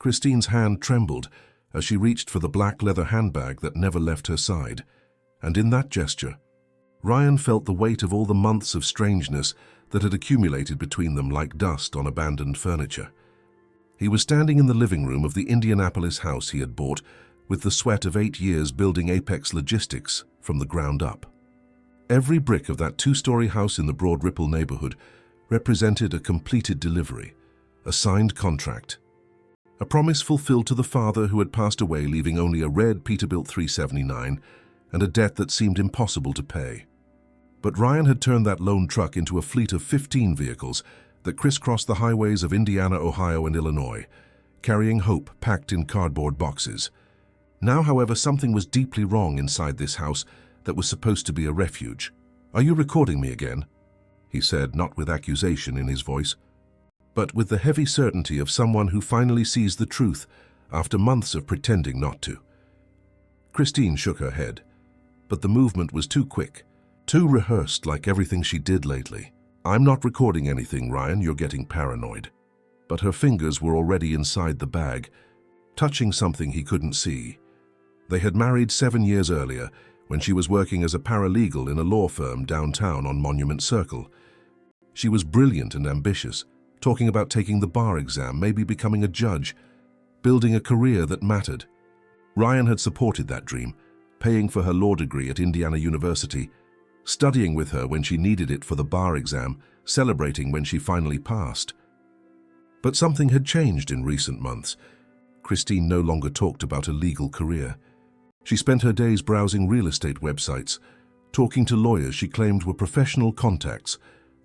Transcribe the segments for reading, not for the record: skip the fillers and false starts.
Christine's hand trembled as she reached for the black leather handbag that never left her side, and in that gesture, Ryan felt the weight of all the months of strangeness that had accumulated between them like dust on abandoned furniture. He was standing in the living room of the Indianapolis house he had bought with the sweat of 8 years building Apex Logistics from the ground up. Every brick of that 2-story house in the Broad Ripple neighborhood represented a completed delivery, a signed contract, a promise fulfilled to the father who had passed away, leaving only a red Peterbilt 379 and a debt that seemed impossible to pay. But Ryan had turned that lone truck into a fleet of 15 vehicles that crisscrossed the highways of Indiana, Ohio, and Illinois, carrying hope packed in cardboard boxes. Now, however, something was deeply wrong inside this house that was supposed to be a refuge. "Are you recording me again?" he said, not with accusation in his voice, but with the heavy certainty of someone who finally sees the truth after months of pretending not to. Christine shook her head, but the movement was too quick, too rehearsed, like everything she did lately. "I'm not recording anything, Ryan, you're getting paranoid." But her fingers were already inside the bag, touching something he couldn't see. They had married 7 years earlier, when she was working as a paralegal in a law firm downtown on Monument Circle. She was brilliant and ambitious, talking about taking the bar exam, maybe becoming a judge, building a career that mattered. Ryan had supported that dream, paying for her law degree at Indiana University, studying with her when she needed it for the bar exam, celebrating when she finally passed. But something had changed in recent months. Christine no longer talked about a legal career. She spent her days browsing real estate websites, talking to lawyers she claimed were professional contacts,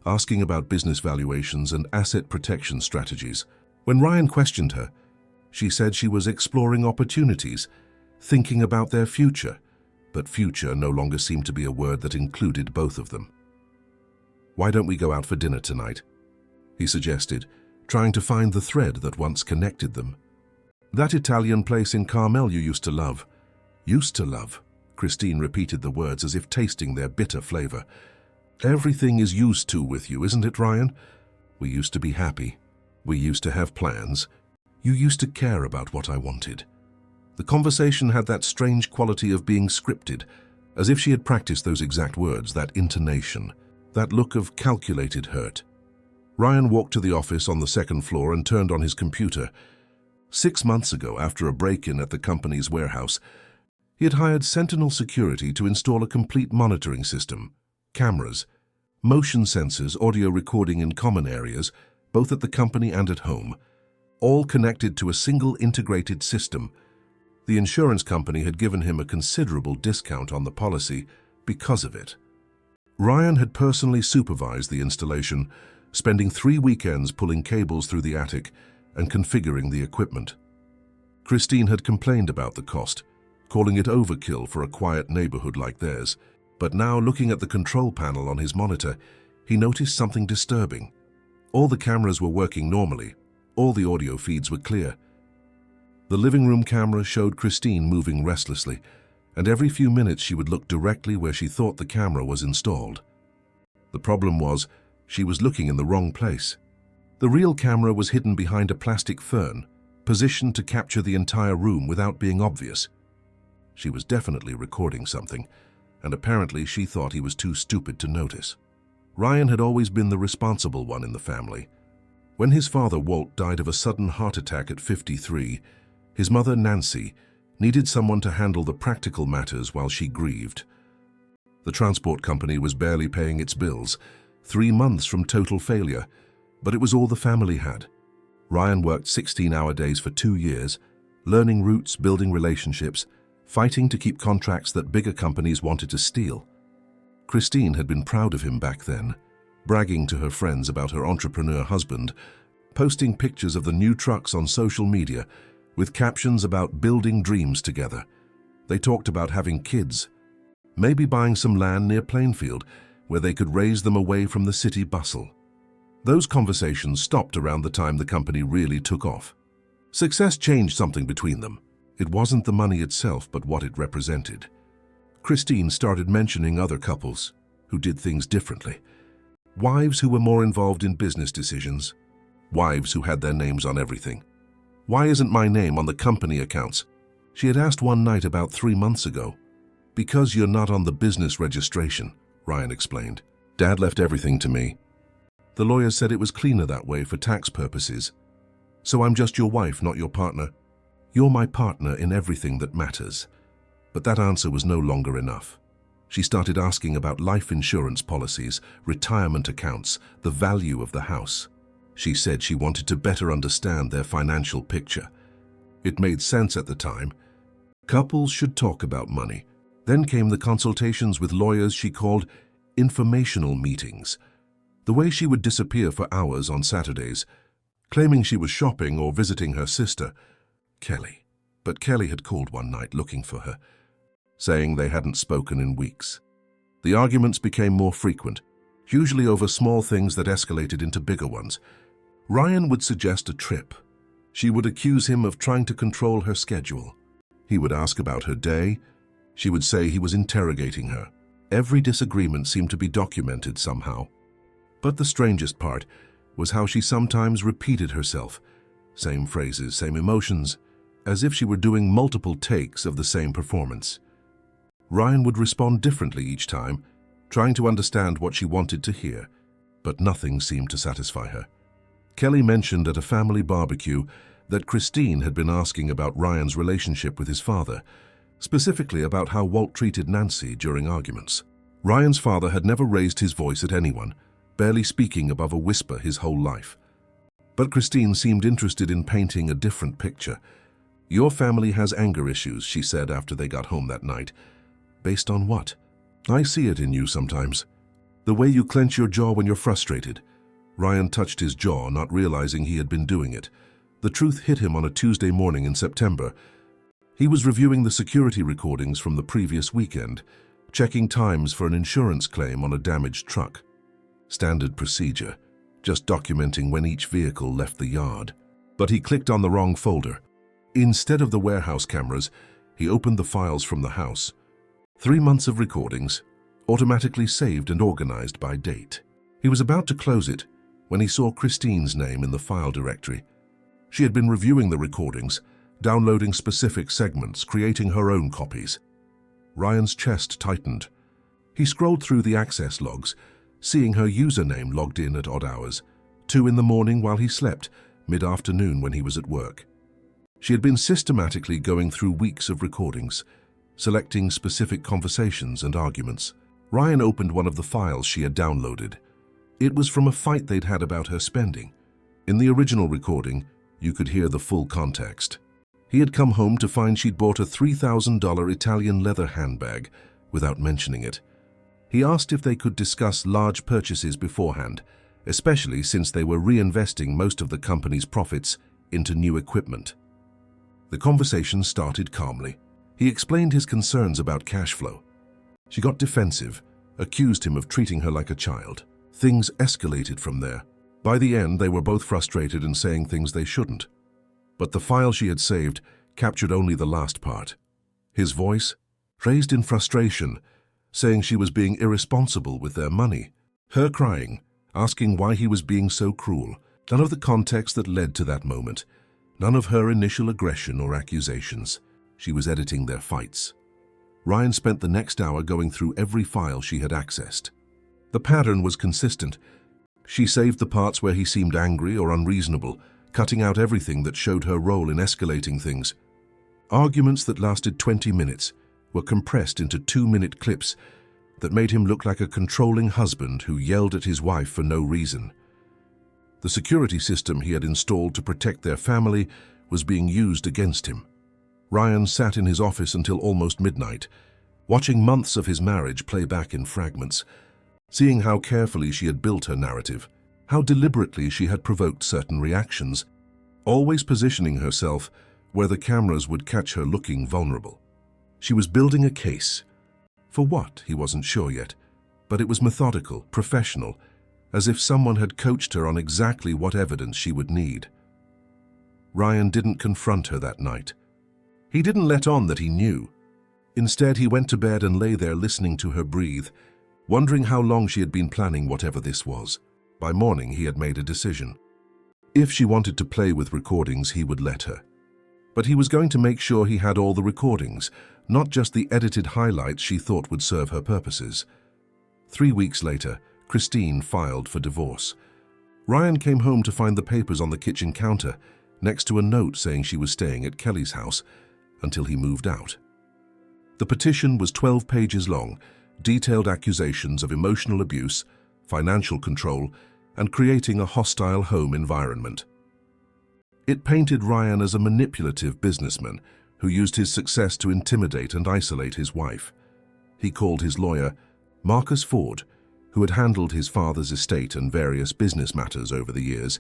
asking about business valuations and asset protection strategies. When Ryan questioned her, she said she was exploring opportunities, thinking about their future, but future no longer seemed to be a word that included both of them. "Why don't we go out for dinner tonight?" he suggested, trying to find the thread that once connected them. "That Italian place in Carmel you used to love." "Used to love," Christine repeated the words as if tasting their bitter flavor. "Everything is used to with you, isn't it, Ryan? We used to be happy. We used to have plans. You used to care about what I wanted." The conversation had that strange quality of being scripted, as if she had practiced those exact words, that intonation, that look of calculated hurt. Ryan walked to the office on the 2nd floor and turned on his computer. 6 months ago, after a break-in at the company's warehouse, he had hired Sentinel Security to install a complete monitoring system, cameras, motion sensors, audio recording in common areas, both at the company and at home, all connected to a single integrated system. The insurance company had given him a considerable discount on the policy because of it. Ryan had personally supervised the installation, spending 3 weekends pulling cables through the attic and configuring the equipment. Christine had complained about the cost, calling it overkill for a quiet neighborhood like theirs, but now, looking at the control panel on his monitor, he noticed something disturbing. All the cameras were working normally, all the audio feeds were clear. The living room camera showed Christine moving restlessly, and every few minutes she would look directly where she thought the camera was installed. The problem was, she was looking in the wrong place. The real camera was hidden behind a plastic fern, positioned to capture the entire room without being obvious. She was definitely recording something, and apparently she thought he was too stupid to notice. Ryan had always been the responsible one in the family. When his father, Walt, died of a sudden heart attack at 53, his mother, Nancy, needed someone to handle the practical matters while she grieved. The transport company was barely paying its bills, 3 months from total failure, but it was all the family had. Ryan worked 16-hour days for 2 years, learning routes, building relationships, fighting to keep contracts that bigger companies wanted to steal. Christine had been proud of him back then, bragging to her friends about her entrepreneur husband, posting pictures of the new trucks on social media with captions about building dreams together. They talked about having kids, maybe buying some land near Plainfield where they could raise them away from the city bustle. Those conversations stopped around the time the company really took off. Success changed something between them. It wasn't the money itself, but what it represented. Christine started mentioning other couples who did things differently. Wives who were more involved in business decisions. Wives who had their names on everything. Why isn't my name on the company accounts? She had asked one night about 3 months ago. Because you're not on the business registration, Ryan explained. Dad left everything to me. The lawyer said it was cleaner that way for tax purposes. So I'm just your wife, not your partner. You're my partner in everything that matters. But that answer was no longer enough. She started asking about life insurance policies, retirement accounts, the value of the house. She said she wanted to better understand their financial picture. It made sense at the time. Couples should talk about money. Then came the consultations with lawyers she called informational meetings. The way she would disappear for hours on Saturdays, claiming she was shopping or visiting her sister, Kelly. But Kelly had called one night looking for her, saying they hadn't spoken in weeks. The arguments became more frequent, usually over small things that escalated into bigger ones. Ryan would suggest a trip. She would accuse him of trying to control her schedule. He would ask about her day. She would say he was interrogating her. Every disagreement seemed to be documented somehow. But the strangest part was how she sometimes repeated herself. Same phrases, same emotions, as if she were doing multiple takes of the same performance. Ryan would respond differently each time, trying to understand what she wanted to hear, but nothing seemed to satisfy her. Kelly mentioned at a family barbecue that Christine had been asking about Ryan's relationship with his father, specifically about how Walt treated Nancy during arguments. Ryan's father had never raised his voice at anyone, barely speaking above a whisper his whole life. But Christine seemed interested in painting a different picture. Your family has anger issues, she said after they got home that night. Based on what? I see it in you sometimes. The way you clench your jaw when you're frustrated. Ryan touched his jaw, not realizing he had been doing it. The truth hit him on a Tuesday morning in September. He was reviewing the security recordings from the previous weekend, checking times for an insurance claim on a damaged truck. Standard procedure, just documenting when each vehicle left the yard. But he clicked on the wrong folder. Instead of the warehouse cameras, he opened the files from the house. 3 months of recordings, automatically saved and organized by date. He was about to close it when he saw Christine's name in the file directory. She had been reviewing the recordings, downloading specific segments, creating her own copies. Ryan's chest tightened. He scrolled through the access logs, seeing her username logged in at odd hours, 2 in the morning while he slept, mid-afternoon when he was at work. She had been systematically going through weeks of recordings, selecting specific conversations and arguments. Ryan opened one of the files she had downloaded. It was from a fight they'd had about her spending. In the original recording, you could hear the full context. He had come home to find she'd bought a $3,000 Italian leather handbag without mentioning it. He asked if they could discuss large purchases beforehand, especially since they were reinvesting most of the company's profits into new equipment. The conversation started calmly. He explained his concerns about cash flow. She got defensive, accused him of treating her like a child. Things escalated from there. By the end, they were both frustrated and saying things they shouldn't. But the file she had saved captured only the last part. His voice, raised in frustration, saying she was being irresponsible with their money. Her crying, asking why he was being so cruel. None of the context that led to that moment. None of her initial aggression or accusations. She was editing their fights. Ryan spent the next hour going through every file she had accessed. The pattern was consistent. She saved the parts where he seemed angry or unreasonable, cutting out everything that showed her role in escalating things. Arguments that lasted 20 minutes were compressed into 2-minute clips that made him look like a controlling husband who yelled at his wife for no reason. The security system he had installed to protect their family was being used against him. Ryan sat in his office until almost midnight, watching months of his marriage play back in fragments, seeing how carefully she had built her narrative, how deliberately she had provoked certain reactions, always positioning herself where the cameras would catch her looking vulnerable. She was building a case. For what, he wasn't sure yet, but it was methodical, professional, as if someone had coached her on exactly what evidence she would need. Ryan didn't confront her that night. He didn't let on that he knew. Instead, he went to bed and lay there listening to her breathe, wondering how long she had been planning whatever this was. By morning, he had made a decision. If she wanted to play with recordings, he would let her. But he was going to make sure he had all the recordings, not just the edited highlights she thought would serve her purposes. 3 weeks later, Christine filed for divorce. Ryan came home to find the papers on the kitchen counter, next to a note saying she was staying at Kelly's house until he moved out. The petition was 12 pages long, detailed accusations of emotional abuse, financial control, and creating a hostile home environment. It painted Ryan as a manipulative businessman who used his success to intimidate and isolate his wife. He called his lawyer Marcus Ford, who had handled his father's estate and various business matters over the years.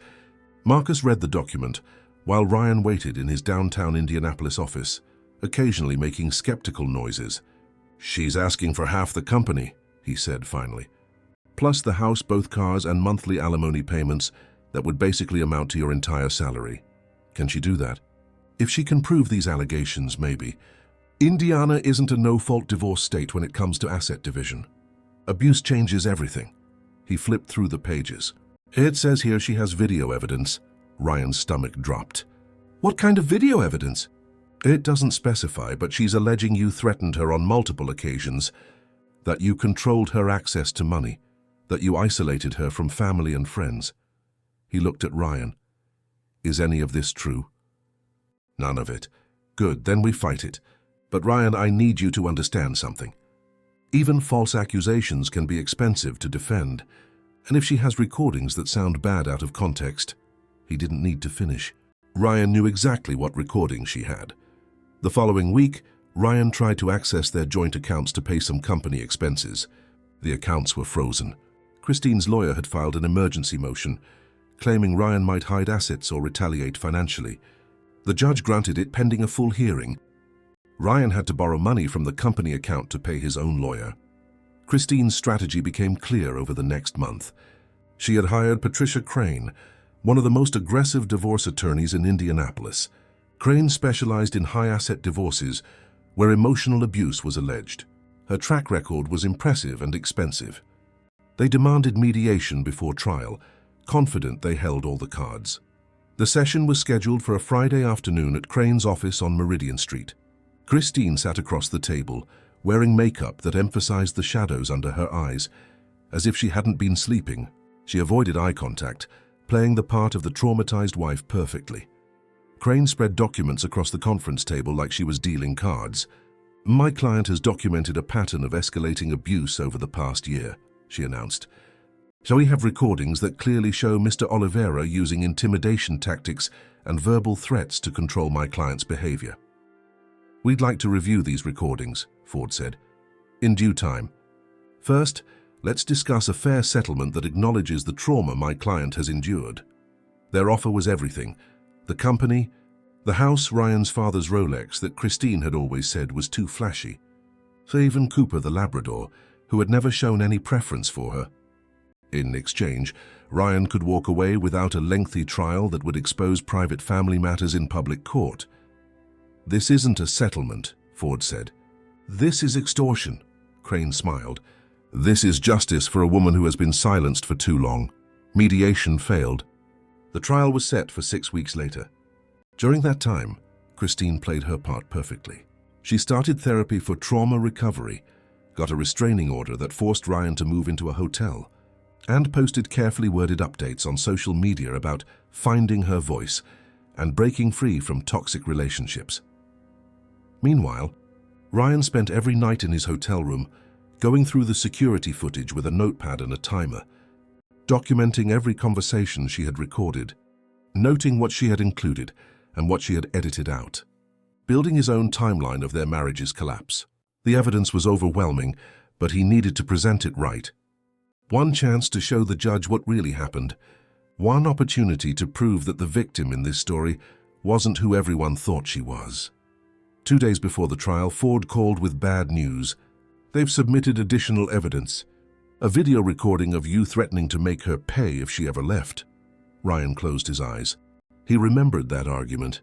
Marcus read the document while Ryan waited in his downtown Indianapolis office, occasionally making skeptical noises. "She's asking for half the company," he said finally. "Plus the house, both cars, and monthly alimony payments that would basically amount to your entire salary. Can she do that?" "If she can prove these allegations, maybe. Indiana isn't a no-fault divorce state when it comes to asset division. Abuse changes everything." He flipped through the pages. "It says here she has video evidence." Ryan's stomach dropped. "What kind of video evidence?" "It doesn't specify, but she's alleging you threatened her on multiple occasions, that you controlled her access to money, that you isolated her from family and friends." He looked at Ryan. "Is any of this true?" "None of it." "Good, then we fight it. But Ryan, I need you to understand something. Even false accusations can be expensive to defend, and if she has recordings that sound bad out of context..." He didn't need to finish. Ryan knew exactly what recordings she had. The following week, Ryan tried to access their joint accounts to pay some company expenses. The accounts were frozen. Christine's lawyer had filed an emergency motion, claiming Ryan might hide assets or retaliate financially. The judge granted it pending a full hearing. Ryan had to borrow money from the company account to pay his own lawyer. Christine's strategy became clear over the next month. She had hired Patricia Crane, one of the most aggressive divorce attorneys in Indianapolis. Crane specialized in high-asset divorces where emotional abuse was alleged. Her track record was impressive and expensive. They demanded mediation before trial, confident they held all the cards. The session was scheduled for a Friday afternoon at Crane's office on Meridian Street. Christine sat across the table, wearing makeup that emphasized the shadows under her eyes. As if she hadn't been sleeping, she avoided eye contact, playing the part of the traumatized wife perfectly. Crane spread documents across the conference table like she was dealing cards. "My client has documented a pattern of escalating abuse over the past year," she announced. "So we have recordings that clearly show Mr. Oliveira using intimidation tactics and verbal threats to control my client's behavior." "We'd like to review these recordings," Ford said. "In due time. First, let's discuss a fair settlement that acknowledges the trauma my client has endured." Their offer was everything. The company, the house, Ryan's father's Rolex that Christine had always said was too flashy. So even Cooper the Labrador, who had never shown any preference for her. In exchange, Ryan could walk away without a lengthy trial that would expose private family matters in public court. "This isn't a settlement," Ford said. "This is extortion," Crane smiled. "This is justice for a woman who has been silenced for too long." Mediation failed. The trial was set for 6 weeks later. During that time, Christine played her part perfectly. She started therapy for trauma recovery, got a restraining order that forced Ryan to move into a hotel, and posted carefully worded updates on social media about finding her voice and breaking free from toxic relationships. Meanwhile, Ryan spent every night in his hotel room going through the security footage with a notepad and a timer, documenting every conversation she had recorded, noting what she had included and what she had edited out, building his own timeline of their marriage's collapse. The evidence was overwhelming, but he needed to present it right. One chance to show the judge what really happened. One opportunity to prove that the victim in this story wasn't who everyone thought she was. 2 days before the trial, Ford called with bad news. "They've submitted additional evidence. A video recording of you threatening to make her pay if she ever left." Ryan closed his eyes. He remembered that argument.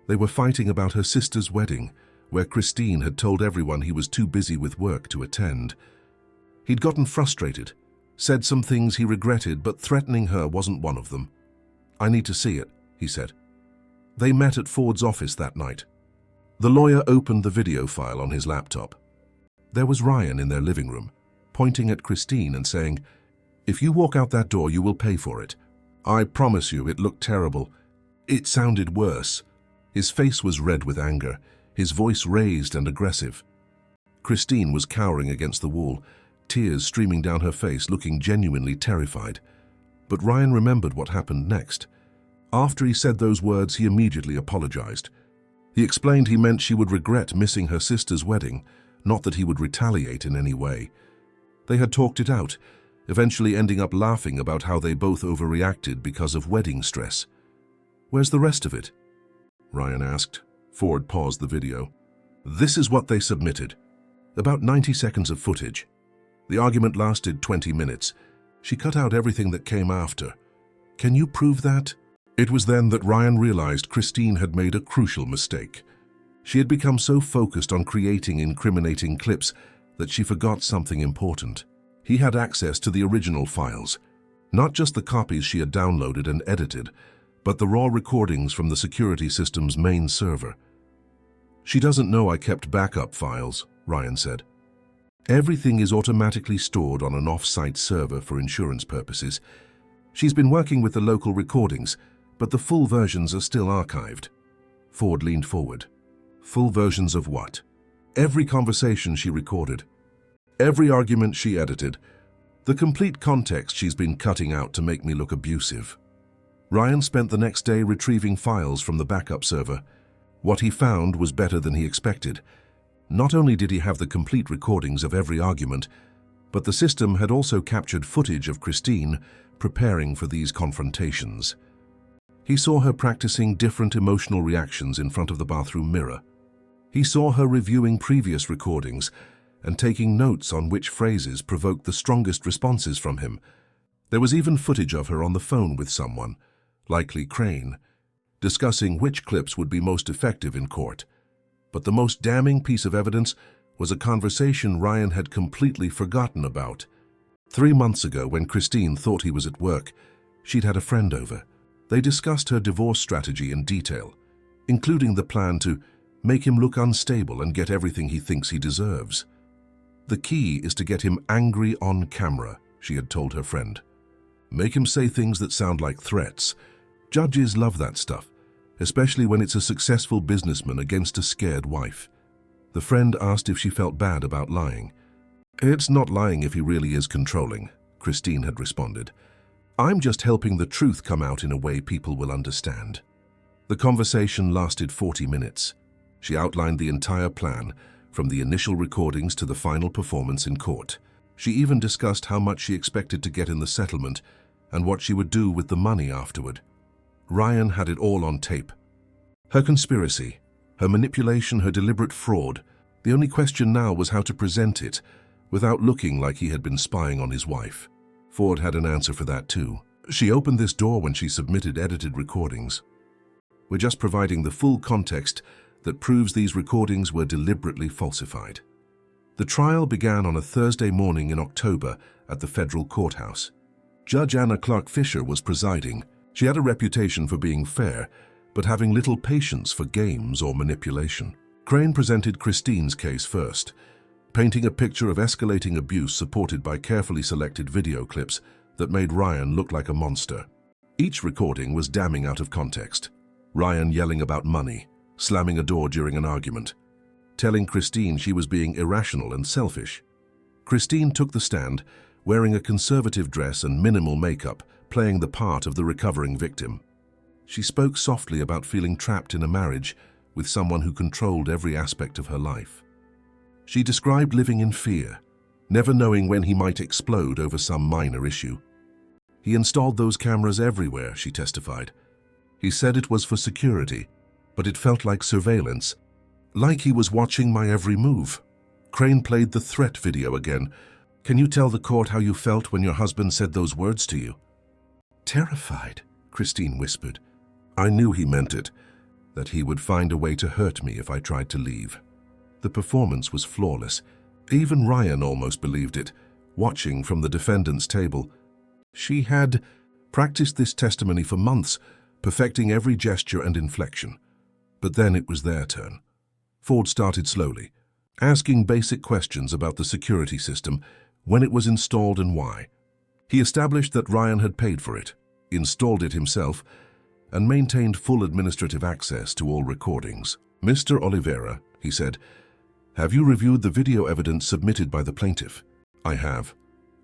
They were fighting about her sister's wedding, where Christine had told everyone he was too busy with work to attend. He'd gotten frustrated, said some things he regretted, but threatening her wasn't one of them. "I need to see it," he said. They met at Ford's office that night. The lawyer opened the video file on his laptop. There was Ryan in their living room, pointing at Christine and saying, "If you walk out that door, you will pay for it. I promise you, it looked terrible. It sounded worse." His face was red with anger, his voice raised and aggressive. Christine was cowering against the wall, tears streaming down her face, looking genuinely terrified. But Ryan remembered what happened next. After he said those words, he immediately apologized. He explained he meant she would regret missing her sister's wedding, not that he would retaliate in any way. They had talked it out, eventually ending up laughing about how they both overreacted because of wedding stress. "Where's the rest of it?" Ryan asked. Ford paused the video. "This is what they submitted. About 90 seconds of footage. The argument lasted 20 minutes. She cut out everything that came after. Can you prove that?" It was then that Ryan realized Christine had made a crucial mistake. She had become so focused on creating incriminating clips that she forgot something important. He had access to the original files, not just the copies she had downloaded and edited, but the raw recordings from the security system's main server. "She doesn't know I kept backup files," Ryan said. "Everything is automatically stored on an off-site server for insurance purposes. She's been working with the local recordings, but the full versions are still archived." Ford leaned forward. "Full versions of what?" "Every conversation she recorded. Every argument she edited. The complete context she's been cutting out to make me look abusive." Ryan spent the next day retrieving files from the backup server. What he found was better than he expected. Not only did he have the complete recordings of every argument, but the system had also captured footage of Christine preparing for these confrontations. He saw her practicing different emotional reactions in front of the bathroom mirror. He saw her reviewing previous recordings and taking notes on which phrases provoked the strongest responses from him. There was even footage of her on the phone with someone, likely Crane, discussing which clips would be most effective in court. But the most damning piece of evidence was a conversation Ryan had completely forgotten about. 3 months ago, when Christine thought he was at work, she'd had a friend over. They discussed her divorce strategy in detail, including the plan to make him look unstable and get everything he thinks he deserves. "The key is to get him angry on camera," she had told her friend. "Make him say things that sound like threats. Judges love that stuff, especially when it's a successful businessman against a scared wife." The friend asked if she felt bad about lying. "It's not lying if he really is controlling," Christine had responded. "I'm just helping the truth come out in a way people will understand." The conversation lasted 40 minutes. She outlined the entire plan, from the initial recordings to the final performance in court. She even discussed how much she expected to get in the settlement and what she would do with the money afterward. Ryan had it all on tape. Her conspiracy, her manipulation, her deliberate fraud. The only question now was how to present it without looking like he had been spying on his wife. Ford had an answer for that too. She opened this door when she submitted edited recordings. "We're just providing the full context that proves these recordings were deliberately falsified." The trial began on a Thursday morning in October at the federal courthouse. Judge Anna Clark Fisher was presiding. She had a reputation for being fair, but having little patience for games or manipulation. Crane presented Christine's case first, painting a picture of escalating abuse supported by carefully selected video clips that made Ryan look like a monster. Each recording was damning out of context. Ryan yelling about money, slamming a door during an argument, telling Christine she was being irrational and selfish. Christine took the stand, wearing a conservative dress and minimal makeup, playing the part of the recovering victim. She spoke softly about feeling trapped in a marriage with someone who controlled every aspect of her life. She described living in fear, never knowing when he might explode over some minor issue. "He installed those cameras everywhere," she testified. "He said it was for security, but it felt like surveillance, like he was watching my every move." Crane played the threat video again. "Can you tell the court how you felt when your husband said those words to you?" "Terrified," Christine whispered. "I knew he meant it, that he would find a way to hurt me if I tried to leave." The performance was flawless. Even Ryan almost believed it, watching from the defendant's table. She had practiced this testimony for months, perfecting every gesture and inflection. But then it was their turn. Ford started slowly, asking basic questions about the security system, when it was installed and why. He established that Ryan had paid for it, installed it himself, and maintained full administrative access to all recordings. "Mr. Oliveira," he said, "have you reviewed the video evidence submitted by the plaintiff?" "I have."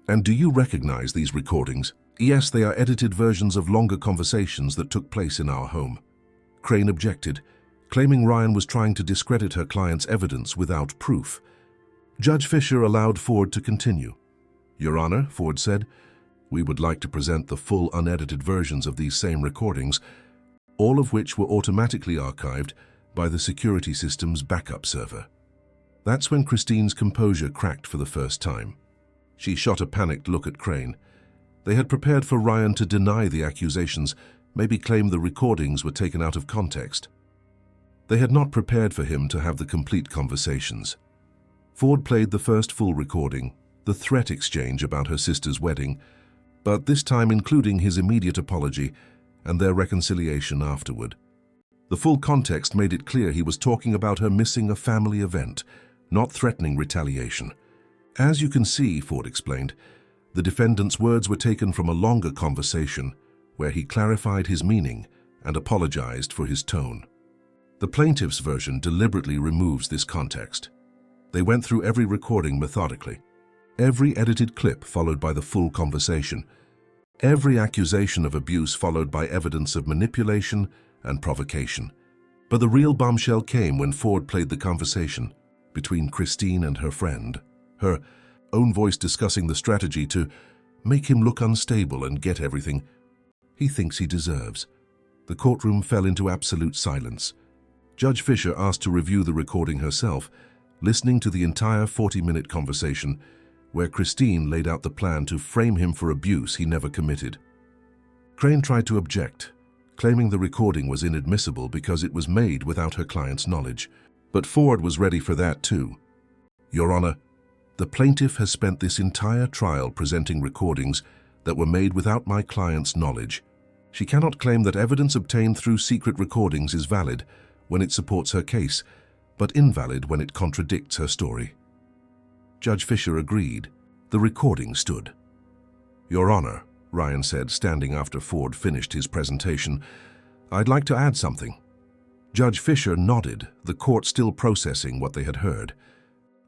"And do you recognize these recordings?" "Yes, they are edited versions of longer conversations that took place in our home." Crane objected, claiming Ryan was trying to discredit her client's evidence without proof. Judge Fisher allowed Ford to continue. "Your Honor," Ford said, "we would like to present the full unedited versions of these same recordings, all of which were automatically archived by the security system's backup server." That's when Christine's composure cracked for the first time. She shot a panicked look at Crane. They had prepared for Ryan to deny the accusations, maybe claim the recordings were taken out of context. They had not prepared for him to have the complete conversations. Ford played the first full recording, the threat exchange about her sister's wedding, but this time including his immediate apology and their reconciliation afterward. The full context made it clear he was talking about her missing a family event, not threatening retaliation. "As you can see," Ford explained, "the defendant's words were taken from a longer conversation where he clarified his meaning and apologized for his tone." The plaintiff's version deliberately removes this context. They went through every recording methodically, every edited clip followed by the full conversation, every accusation of abuse followed by evidence of manipulation and provocation. But the real bombshell came when Ford played the conversation between Christine and her friend, her own voice discussing the strategy to make him look unstable and get everything he thinks he deserves. The courtroom fell into absolute silence. Judge Fisher asked to review the recording herself, listening to the entire 40-minute conversation where Christine laid out the plan to frame him for abuse he never committed. Crane tried to object, claiming the recording was inadmissible because it was made without her client's knowledge. But Ford was ready for that too. "Your Honor, the plaintiff has spent this entire trial presenting recordings that were made without my client's knowledge. She cannot claim that evidence obtained through secret recordings is valid when it supports her case, but invalid when it contradicts her story." Judge Fisher agreed. The recording stood. "Your Honor," Ryan said, standing after Ford finished his presentation, "I'd like to add something." Judge Fisher nodded, the court still processing what they had heard.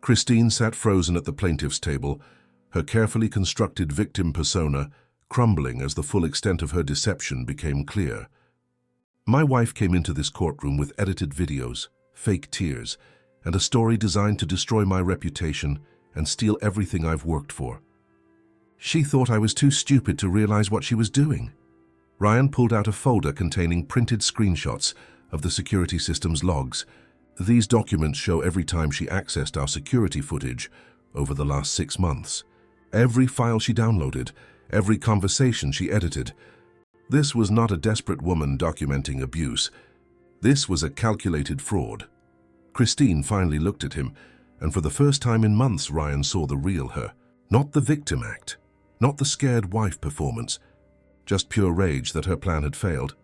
Christine sat frozen at the plaintiff's table, her carefully constructed victim persona crumbling as the full extent of her deception became clear. "My wife came into this courtroom with edited videos, fake tears, and a story designed to destroy my reputation and steal everything I've worked for. She thought I was too stupid to realize what she was doing." Ryan pulled out a folder containing printed screenshots of the security system's logs. "These documents show every time she accessed our security footage over the last 6 months. Every file she downloaded, every conversation she edited. This was not a desperate woman documenting abuse. This was a calculated fraud." Christine finally looked at him, and for the first time in months Ryan saw the real her. Not the victim act, not the scared wife performance, just pure rage that her plan had failed.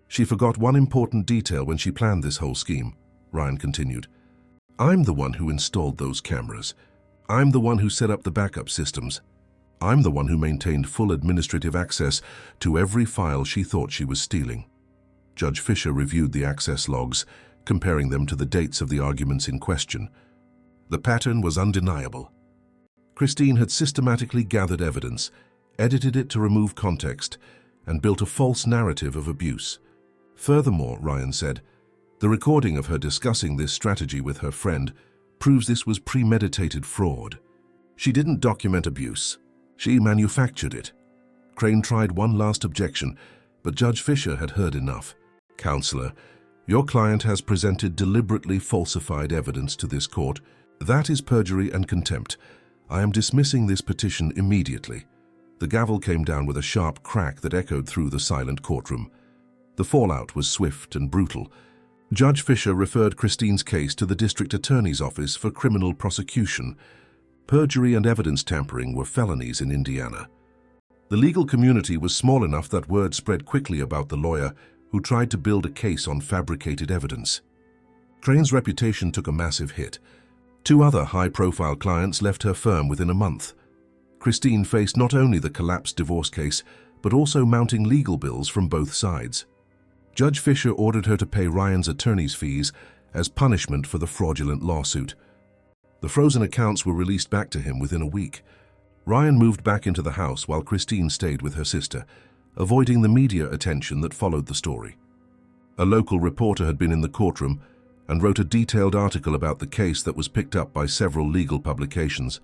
"She forgot one important detail when she planned this whole scheme," Ryan continued. "I'm the one who installed those cameras. I'm the one who set up the backup systems. I'm the one who maintained full administrative access to every file she thought she was stealing." Judge Fisher reviewed the access logs, comparing them to the dates of the arguments in question. The pattern was undeniable. Christine had systematically gathered evidence, edited it to remove context, and built a false narrative of abuse. Furthermore, Ryan said, the recording of her discussing this strategy with her friend proves this was premeditated fraud. She didn't document abuse. She manufactured it. Crane tried one last objection, but Judge Fisher had heard enough. "Counselor, your client has presented deliberately falsified evidence to this court. That is perjury and contempt. I am dismissing this petition immediately." The gavel came down with a sharp crack that echoed through the silent courtroom. The fallout was swift and brutal. Judge Fisher referred Christine's case to the district attorney's office for criminal prosecution. Perjury and evidence tampering were felonies in Indiana. The legal community was small enough that word spread quickly about the lawyer who tried to build a case on fabricated evidence. Crane's reputation took a massive hit. 2 other high-profile clients left her firm within a month. Christine faced not only the collapsed divorce case, but also mounting legal bills from both sides. Judge Fisher ordered her to pay Ryan's attorney's fees as punishment for the fraudulent lawsuit. The frozen accounts were released back to him within a week. Ryan moved back into the house while Christine stayed with her sister, avoiding the media attention that followed the story. A local reporter had been in the courtroom and wrote a detailed article about the case that was picked up by several legal publications.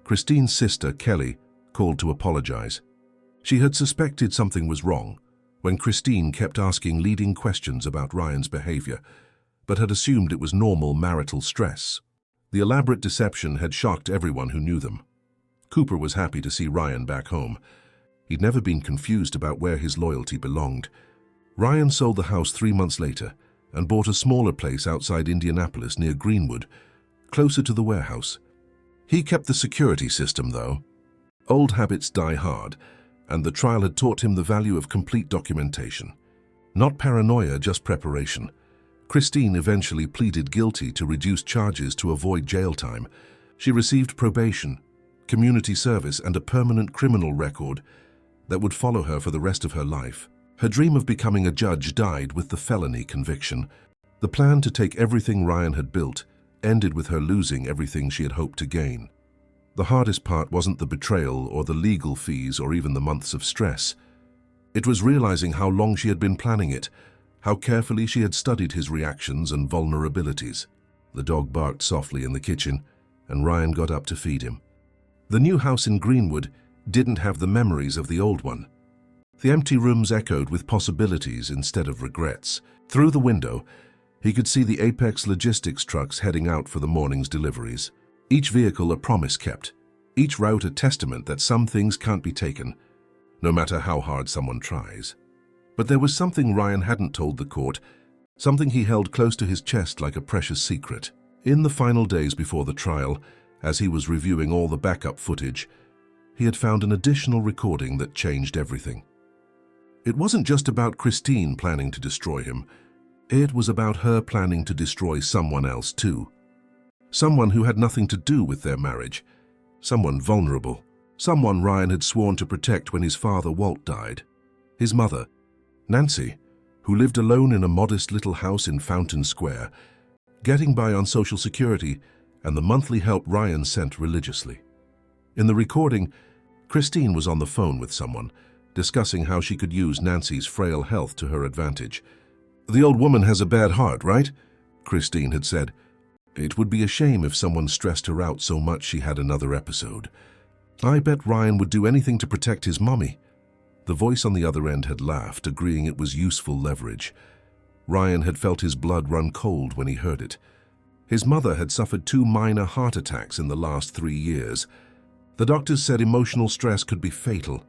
Christine's sister, Kelly, called to apologize. She had suspected something was wrong when Christine kept asking leading questions about Ryan's behavior, but had assumed it was normal marital stress. The elaborate deception had shocked everyone who knew them. Cooper was happy to see Ryan back home. He'd never been confused about where his loyalty belonged. Ryan sold the house 3 months later and bought a smaller place outside Indianapolis near Greenwood, closer to the warehouse. He kept the security system, though. Old habits die hard, and the trial had taught him the value of complete documentation. Not paranoia, just preparation. Christine eventually pleaded guilty to reduced charges to avoid jail time. She received probation, community service, and a permanent criminal record that would follow her for the rest of her life. Her dream of becoming a judge died with the felony conviction. The plan to take everything Ryan had built ended with her losing everything she had hoped to gain. The hardest part wasn't the betrayal or the legal fees or even the months of stress. It was realizing how long she had been planning it, how carefully she had studied his reactions and vulnerabilities. The dog barked softly in the kitchen, and Ryan got up to feed him. The new house in Greenwood didn't have the memories of the old one. The empty rooms echoed with possibilities instead of regrets. Through the window, he could see the Apex logistics trucks heading out for the morning's deliveries. Each vehicle a promise kept, each route a testament that some things can't be taken, no matter how hard someone tries. But there was something Ryan hadn't told the court, something he held close to his chest like a precious secret. In the final days before the trial, as he was reviewing all the backup footage, he had found an additional recording that changed everything. It wasn't just about Christine planning to destroy him. It was about her planning to destroy someone else too. Someone who had nothing to do with their marriage. Someone vulnerable. Someone Ryan had sworn to protect when his father Walt died. His mother, Nancy, who lived alone in a modest little house in Fountain Square, getting by on Social Security and the monthly help Ryan sent religiously. In the recording, Christine was on the phone with someone, discussing how she could use Nancy's frail health to her advantage. "The old woman has a bad heart, right?" Christine had said. "It would be a shame if someone stressed her out so much she had another episode. I bet Ryan would do anything to protect his mommy." The voice on the other end had laughed, agreeing it was useful leverage. Ryan had felt his blood run cold when he heard it. His mother had suffered 2 minor heart attacks in the last 3 years. The doctors said emotional stress could be fatal.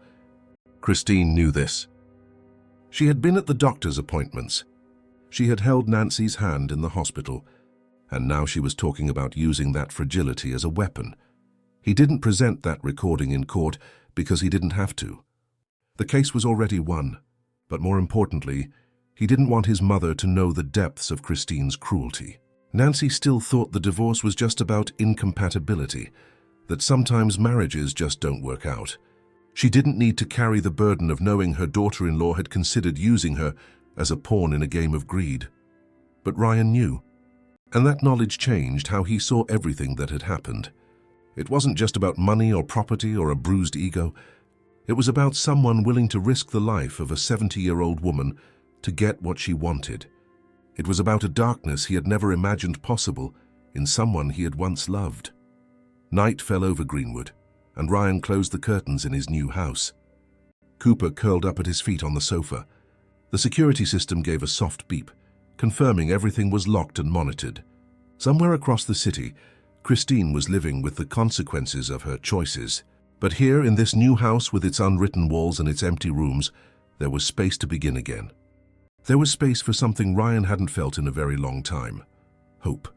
Christine knew this. She had been at the doctor's appointments. She had held Nancy's hand in the hospital, and now she was talking about using that fragility as a weapon. He didn't present that recording in court because he didn't have to. The case was already won, but more importantly, he didn't want his mother to know the depths of Christine's cruelty. Nancy still thought the divorce was just about incompatibility, that sometimes marriages just don't work out. She didn't need to carry the burden of knowing her daughter-in-law had considered using her as a pawn in a game of greed. But Ryan knew, and that knowledge changed how he saw everything that had happened. It wasn't just about money or property or a bruised ego. It was about someone willing to risk the life of a 70-year-old woman to get what she wanted. It was about a darkness he had never imagined possible in someone he had once loved. Night fell over Greenwood, and Ryan closed the curtains in his new house. Cooper curled up at his feet on the sofa. The security system gave a soft beep, confirming everything was locked and monitored. Somewhere across the city, Christine was living with the consequences of her choices. But here, in this new house with its unwritten walls and its empty rooms, there was space to begin again. There was space for something Ryan hadn't felt in a very long time: hope.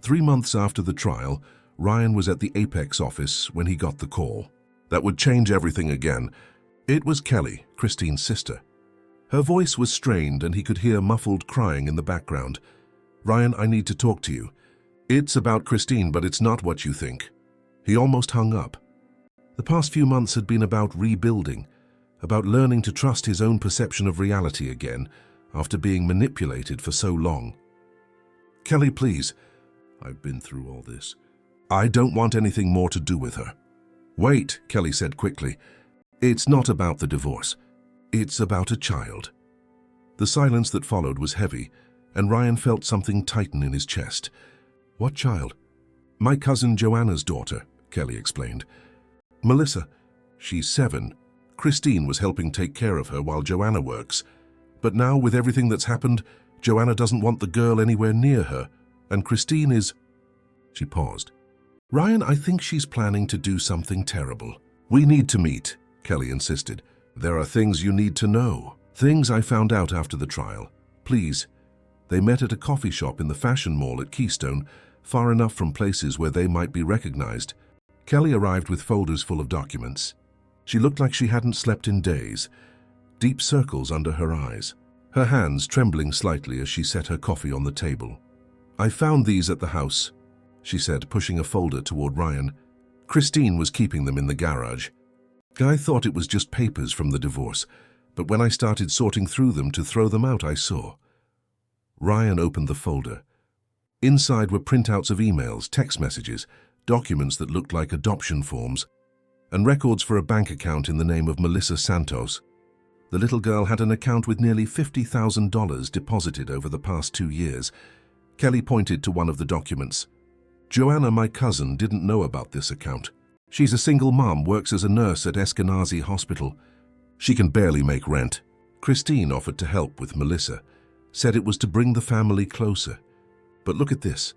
3 months after the trial, Ryan was at the Apex office when he got the call. That would change everything again. It was Kelly, Christine's sister. Her voice was strained and he could hear muffled crying in the background. "Ryan, I need to talk to you. It's about Christine, but it's not what you think." He almost hung up. The past few months had been about rebuilding, about learning to trust his own perception of reality again after being manipulated for so long. "Kelly, please. I've been through all this. I don't want anything more to do with her." "Wait," Kelly said quickly. "It's not about the divorce. It's about a child." The silence that followed was heavy, and Ryan felt something tighten in his chest. "What child?" "My cousin Joanna's daughter," Kelly explained. "Melissa. She's 7. Christine was helping take care of her while Joanna works. But now, with everything that's happened, Joanna doesn't want the girl anywhere near her, and Christine is..." She paused. "Ryan, I think she's planning to do something terrible." "We need to meet," Kelly insisted. "There are things you need to know. Things I found out after the trial. Please." They met at a coffee shop in the fashion mall at Keystone, far enough from places where they might be recognized. Kelly arrived with folders full of documents. She looked like she hadn't slept in days, deep circles under her eyes, her hands trembling slightly as she set her coffee on the table. "I found these at the house," she said, pushing a folder toward Ryan. "Christine was keeping them in the garage. I thought it was just papers from the divorce, but when I started sorting through them to throw them out, I saw." Ryan opened the folder. Inside were printouts of emails, text messages, documents that looked like adoption forms, and records for a bank account in the name of Melissa Santos. The little girl had an account with nearly $50,000 deposited over the past 2 years. Kelly pointed to one of the documents. "Joanna, my cousin, didn't know about this account. She's a single mom, works as a nurse at Eskenazi Hospital. She can barely make rent." Christine offered to help with Melissa, said it was to bring the family closer. "But look at this."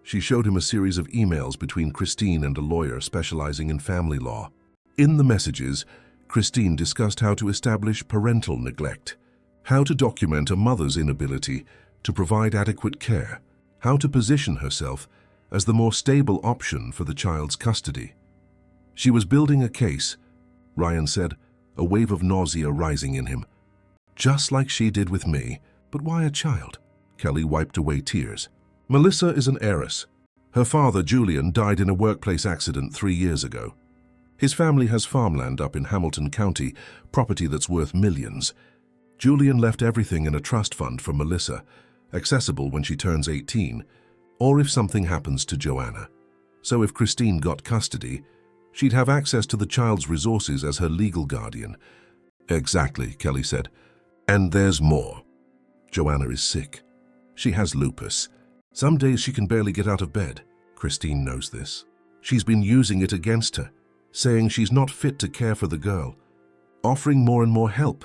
She showed him a series of emails between Christine and a lawyer specializing in family law. In the messages, Christine discussed how to establish parental neglect, how to document a mother's inability to provide adequate care, how to position herself as the more stable option for the child's custody. She was building a case, Ryan said, a wave of nausea rising in him. "Just like she did with me. But why a child?" Kelly wiped away tears. "Melissa is an heiress. Her father, Julian, died in a workplace accident 3 years ago. His family has farmland up in Hamilton County, property that's worth millions. Julian left everything in a trust fund for Melissa, accessible when she turns 18, or if something happens to Joanna. So if Christine got custody, she'd have access to the child's resources as her legal guardian." "Exactly," Kelly said. "And there's more. Joanna is sick. She has lupus. Some days she can barely get out of bed. Christine knows this. She's been using it against her, saying she's not fit to care for the girl, offering more and more help,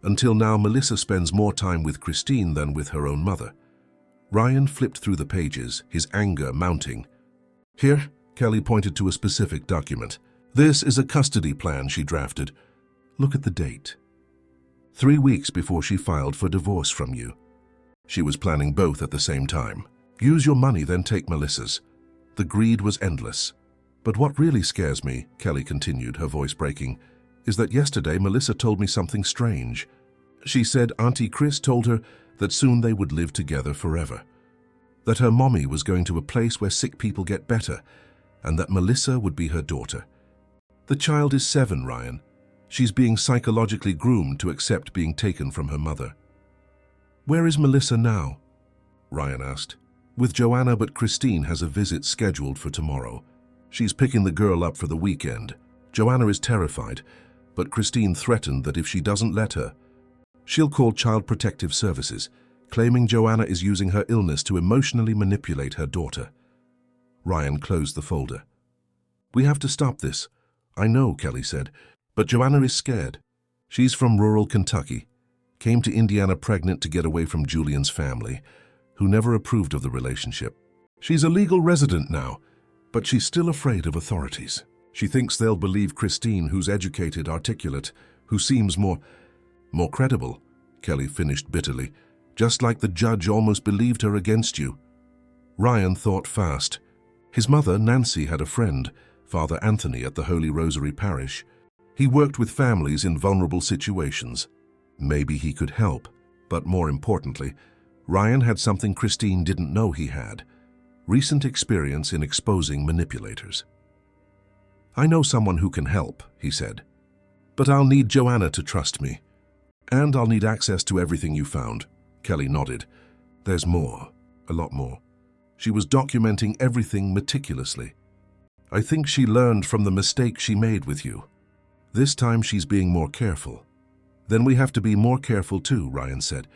until now Melissa spends more time with Christine than with her own mother." Ryan flipped through the pages, his anger mounting. "Here," Kelly pointed to a specific document. "This is a custody plan she drafted. Look at the date. 3 weeks before she filed for divorce from you. She was planning both at the same time. Use your money, then take Melissa's." The greed was endless. "But what really scares me," Kelly continued, her voice breaking, "is that yesterday Melissa told me something strange. She said Auntie Chris told her that soon they would live together forever. That her mommy was going to a place where sick people get better, and that Melissa would be her daughter. The child is 7, Ryan. She's being psychologically groomed to accept being taken from her mother." "Where is Melissa now?" Ryan asked. "With Joanna, but Christine has a visit scheduled for tomorrow. She's picking the girl up for the weekend. Joanna is terrified, but Christine threatened that if she doesn't let her, she'll call Child Protective Services, claiming Joanna is using her illness to emotionally manipulate her daughter." Ryan closed the folder. "We have to stop this." "I know," Kelly said, "but Joanna is scared. She's from rural Kentucky, came to Indiana pregnant to get away from Julian's family, who never approved of the relationship. She's a legal resident now, but she's still afraid of authorities. She thinks they'll believe Christine, who's educated, articulate, who seems more credible," Kelly finished bitterly, "just like the judge almost believed her against you." Ryan thought fast. His mother, Nancy, had a friend, Father Anthony at the Holy Rosary Parish. He worked with families in vulnerable situations. Maybe he could help, but more importantly, Ryan had something Christine didn't know he had: recent experience in exposing manipulators. "I know someone who can help," he said. "But I'll need Joanna to trust me. And I'll need access to everything you found." Kelly nodded. "There's more, a lot more. She was documenting everything meticulously. I think she learned from the mistake she made with you. This time she's being more careful." "Then we have to be more careful too," Ryan said.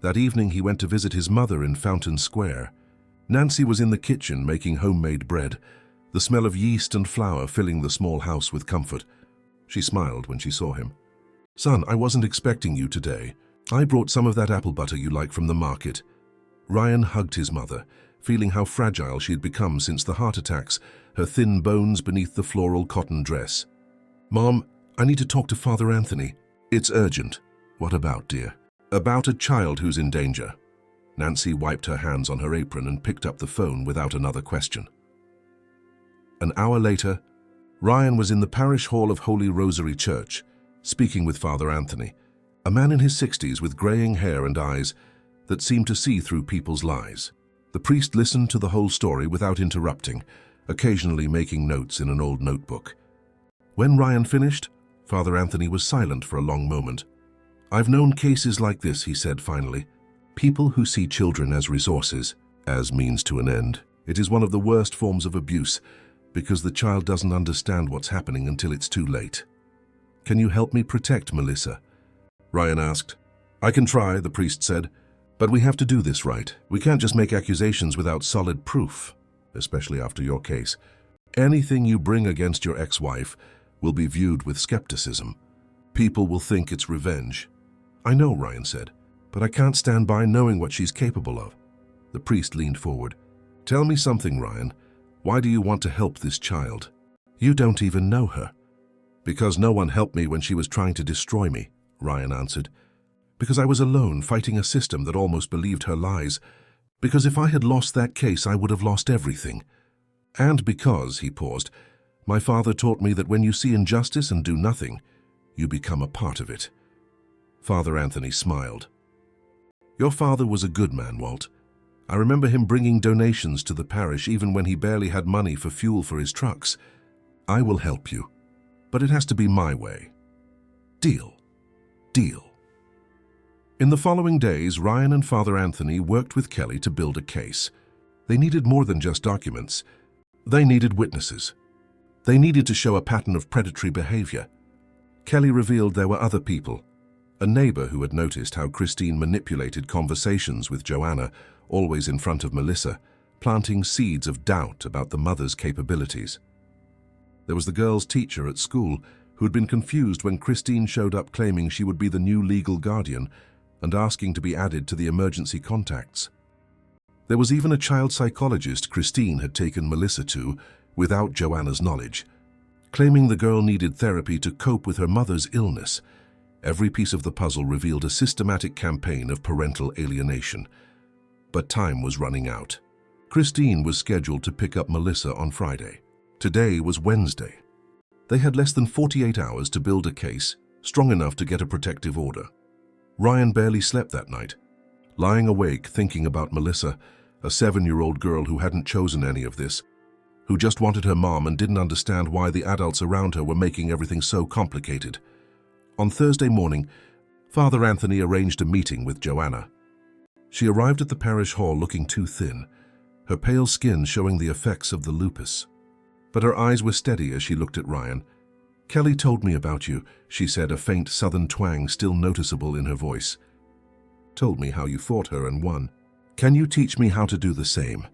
That evening he went to visit his mother in Fountain Square. Nancy was in the kitchen making homemade bread, the smell of yeast and flour filling the small house with comfort. She smiled when she saw him. "Son, I wasn't expecting you today. I brought some of that apple butter you like from the market." Ryan hugged his mother, feeling how fragile she had become since the heart attacks, her thin bones beneath the floral cotton dress. "Mom, I need to talk to Father Anthony." "It's urgent." "What about, dear?" "About a child who's in danger." Nancy wiped her hands on her apron and picked up the phone without another question. An hour later, Ryan was in the parish hall of Holy Rosary Church, speaking with Father Anthony, a man in his 60s with graying hair and eyes that seemed to see through people's lies. The priest listened to the whole story without interrupting, occasionally making notes in an old notebook. When Ryan finished, Father Anthony was silent for a long moment. "I've known cases like this," he said finally. "People who see children as resources, as means to an end. It is one of the worst forms of abuse, because the child doesn't understand what's happening until it's too late." "Can you help me protect Melissa?" Ryan asked. "I can try," the priest said. "But we have to do this right. We can't just make accusations without solid proof, especially after your case. Anything you bring against your ex-wife will be viewed with skepticism. People will think it's revenge." "I know," Ryan said, "but I can't stand by knowing what she's capable of." The priest leaned forward. "Tell me something, Ryan. Why do you want to help this child?" "You don't even know her." "Because no one helped me when she was trying to destroy me," Ryan answered. "Because I was alone, fighting a system that almost believed her lies. Because if I had lost that case, I would have lost everything. And because," he paused, "my father taught me that when you see injustice and do nothing, you become a part of it." Father Anthony smiled. "Your father was a good man, Walt. I remember him bringing donations to the parish even when he barely had money for fuel for his trucks. I will help you, but it has to be my way. Deal. Deal." In the following days, Ryan and Father Anthony worked with Kelly to build a case. They needed more than just documents. They needed witnesses. They needed to show a pattern of predatory behavior. Kelly revealed there were other people. A neighbor who had noticed how Christine manipulated conversations with Joanna, always in front of Melissa, planting seeds of doubt about the mother's capabilities. There was the girl's teacher at school, who had been confused when Christine showed up claiming she would be the new legal guardian and asking to be added to the emergency contacts. There was even a child psychologist Christine had taken Melissa to, without Joanna's knowledge, claiming the girl needed therapy to cope with her mother's illness. Every piece of the puzzle revealed a systematic campaign of parental alienation. But time was running out. Christine was scheduled to pick up Melissa on Friday. Today was Wednesday. They had less than 48 hours to build a case strong enough to get a protective order. Ryan barely slept that night, lying awake thinking about Melissa, a 7-year-old girl who hadn't chosen any of this, who just wanted her mom and didn't understand why the adults around her were making everything so complicated. On Thursday morning, Father Anthony arranged a meeting with Joanna. She arrived at the parish hall looking too thin, her pale skin showing the effects of the lupus. But her eyes were steady as she looked at Ryan. "Kelly told me about you," she said, a faint southern twang still noticeable in her voice. "Told me how you fought her and won. Can you teach me how to do the same?"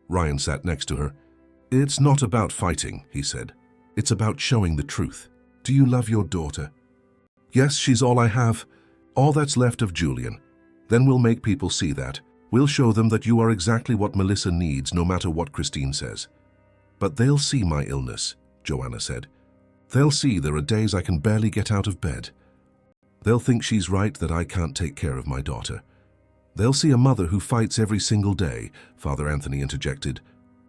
Ryan sat next to her. "It's not about fighting," he said. "It's about showing the truth. Do you love your daughter?" "Yes, she's all I have. All that's left of Julian. Then we'll make people see that. We'll show them that you are exactly what Melissa needs, no matter what Christine says." "But they'll see my illness," Joanna said. "They'll see there are days I can barely get out of bed. They'll think she's right that I can't take care of my daughter. They'll see a mother who fights every single day," Father Anthony interjected.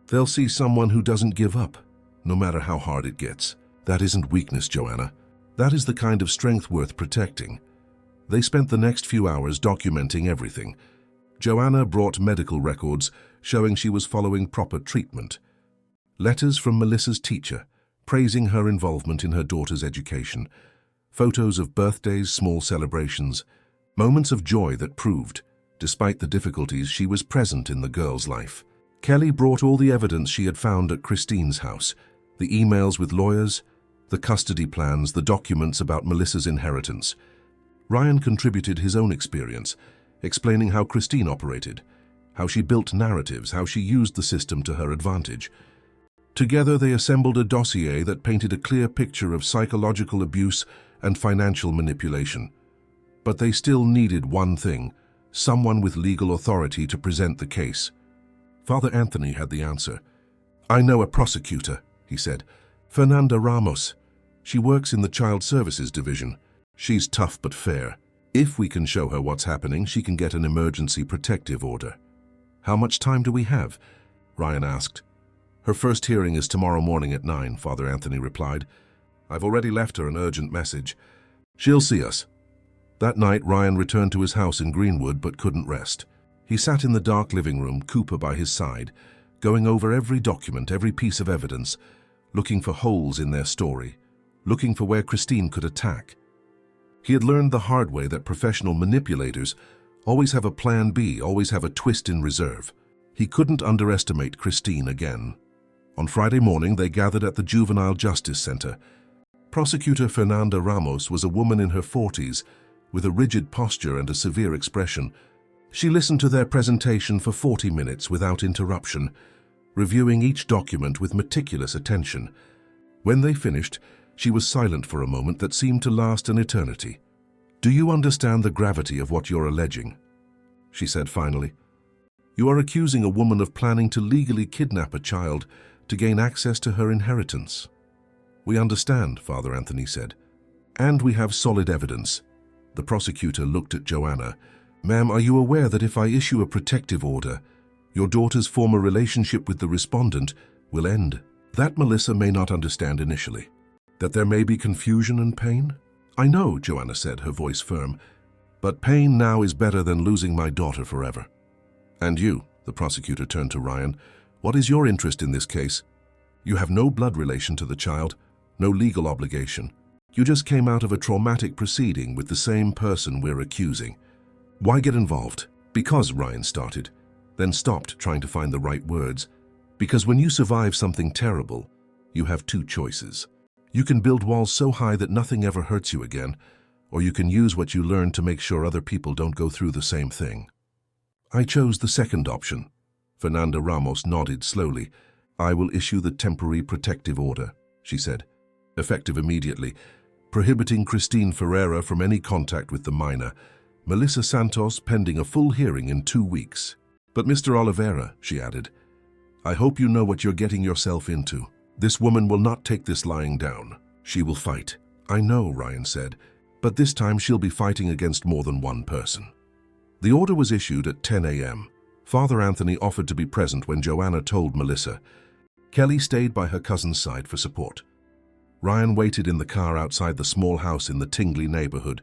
"They'll see someone who doesn't give up. no matter how hard it gets. That isn't weakness, Joanna. That is the kind of strength worth protecting. They spent the next few hours documenting everything. Joanna brought medical records showing she was following proper treatment. Letters from Melissa's teacher, praising her involvement in her daughter's education. Photos of birthdays, small celebrations, moments of joy that proved, despite the difficulties, she was present in the girl's life. Kelly brought all the evidence she had found at Christine's house, the emails with lawyers, the custody plans, the documents about Melissa's inheritance. Ryan contributed his own experience, explaining how Christine operated, how she built narratives, how she used the system to her advantage. Together they assembled a dossier that painted a clear picture of psychological abuse and financial manipulation. But they still needed one thing: someone with legal authority to present the case. Father Anthony had the answer. "I know a prosecutor," he said. "Fernanda Ramos. She works in the Child Services Division. She's tough but fair. If we can show her what's happening, she can get an emergency protective order." "How much time do we have?" Ryan asked. "Her first hearing is tomorrow morning at 9, Father Anthony replied. "I've already left her an urgent message. She'll see us." That night, Ryan returned to his house in Greenwood but couldn't rest. He sat in the dark living room, Cooper by his side, going over every document, every piece of evidence, looking for holes in their story, looking for where Christine could attack. He had learned the hard way that professional manipulators always have a plan B, always have a twist in reserve. He couldn't underestimate Christine again. On Friday morning, they gathered at the Juvenile Justice Center. Prosecutor Fernanda Ramos was a woman in her 40s, with a rigid posture and a severe expression. She listened to their presentation for 40 minutes without interruption, reviewing each document with meticulous attention. When they finished, she was silent for a moment that seemed to last an eternity. "Do you understand the gravity of what you're alleging?" she said finally. "You are accusing a woman of planning to legally kidnap a child to gain access to her inheritance." "We understand," Father Anthony said. "And we have solid evidence." The prosecutor looked at Joanna. "Ma'am, are you aware that if I issue a protective order, your daughter's former relationship with the respondent will end? That Melissa may not understand initially. That there may be confusion and pain?" "I know," Joanna said, her voice firm. "But pain now is better than losing my daughter forever." "And you," the prosecutor turned to Ryan, "what is your interest in this case? You have no blood relation to the child, no legal obligation. You just came out of a traumatic proceeding with the same person we're accusing. Why get involved?" "Because," Ryan started, then stopped, trying to find the right words. "Because when you survive something terrible, you have two choices. You can build walls so high that nothing ever hurts you again, or you can use what you learned to make sure other people don't go through the same thing." "I chose the second option." Fernanda Ramos nodded slowly. "I will issue the temporary protective order," she said, effective immediately, prohibiting Christine Ferreira from any contact with the minor, Melissa Santos pending a full hearing in 2 weeks. "But Mr. Oliveira," she added, "I hope you know what you're getting yourself into. This woman will not take this lying down. She will fight." "I know," Ryan said, "but this time she'll be fighting against more than one person." The order was issued at 10 a.m. Father Anthony offered to be present when Joanna told Melissa. Kelly stayed by her cousin's side for support. Ryan waited in the car outside the small house in the Tingley neighborhood,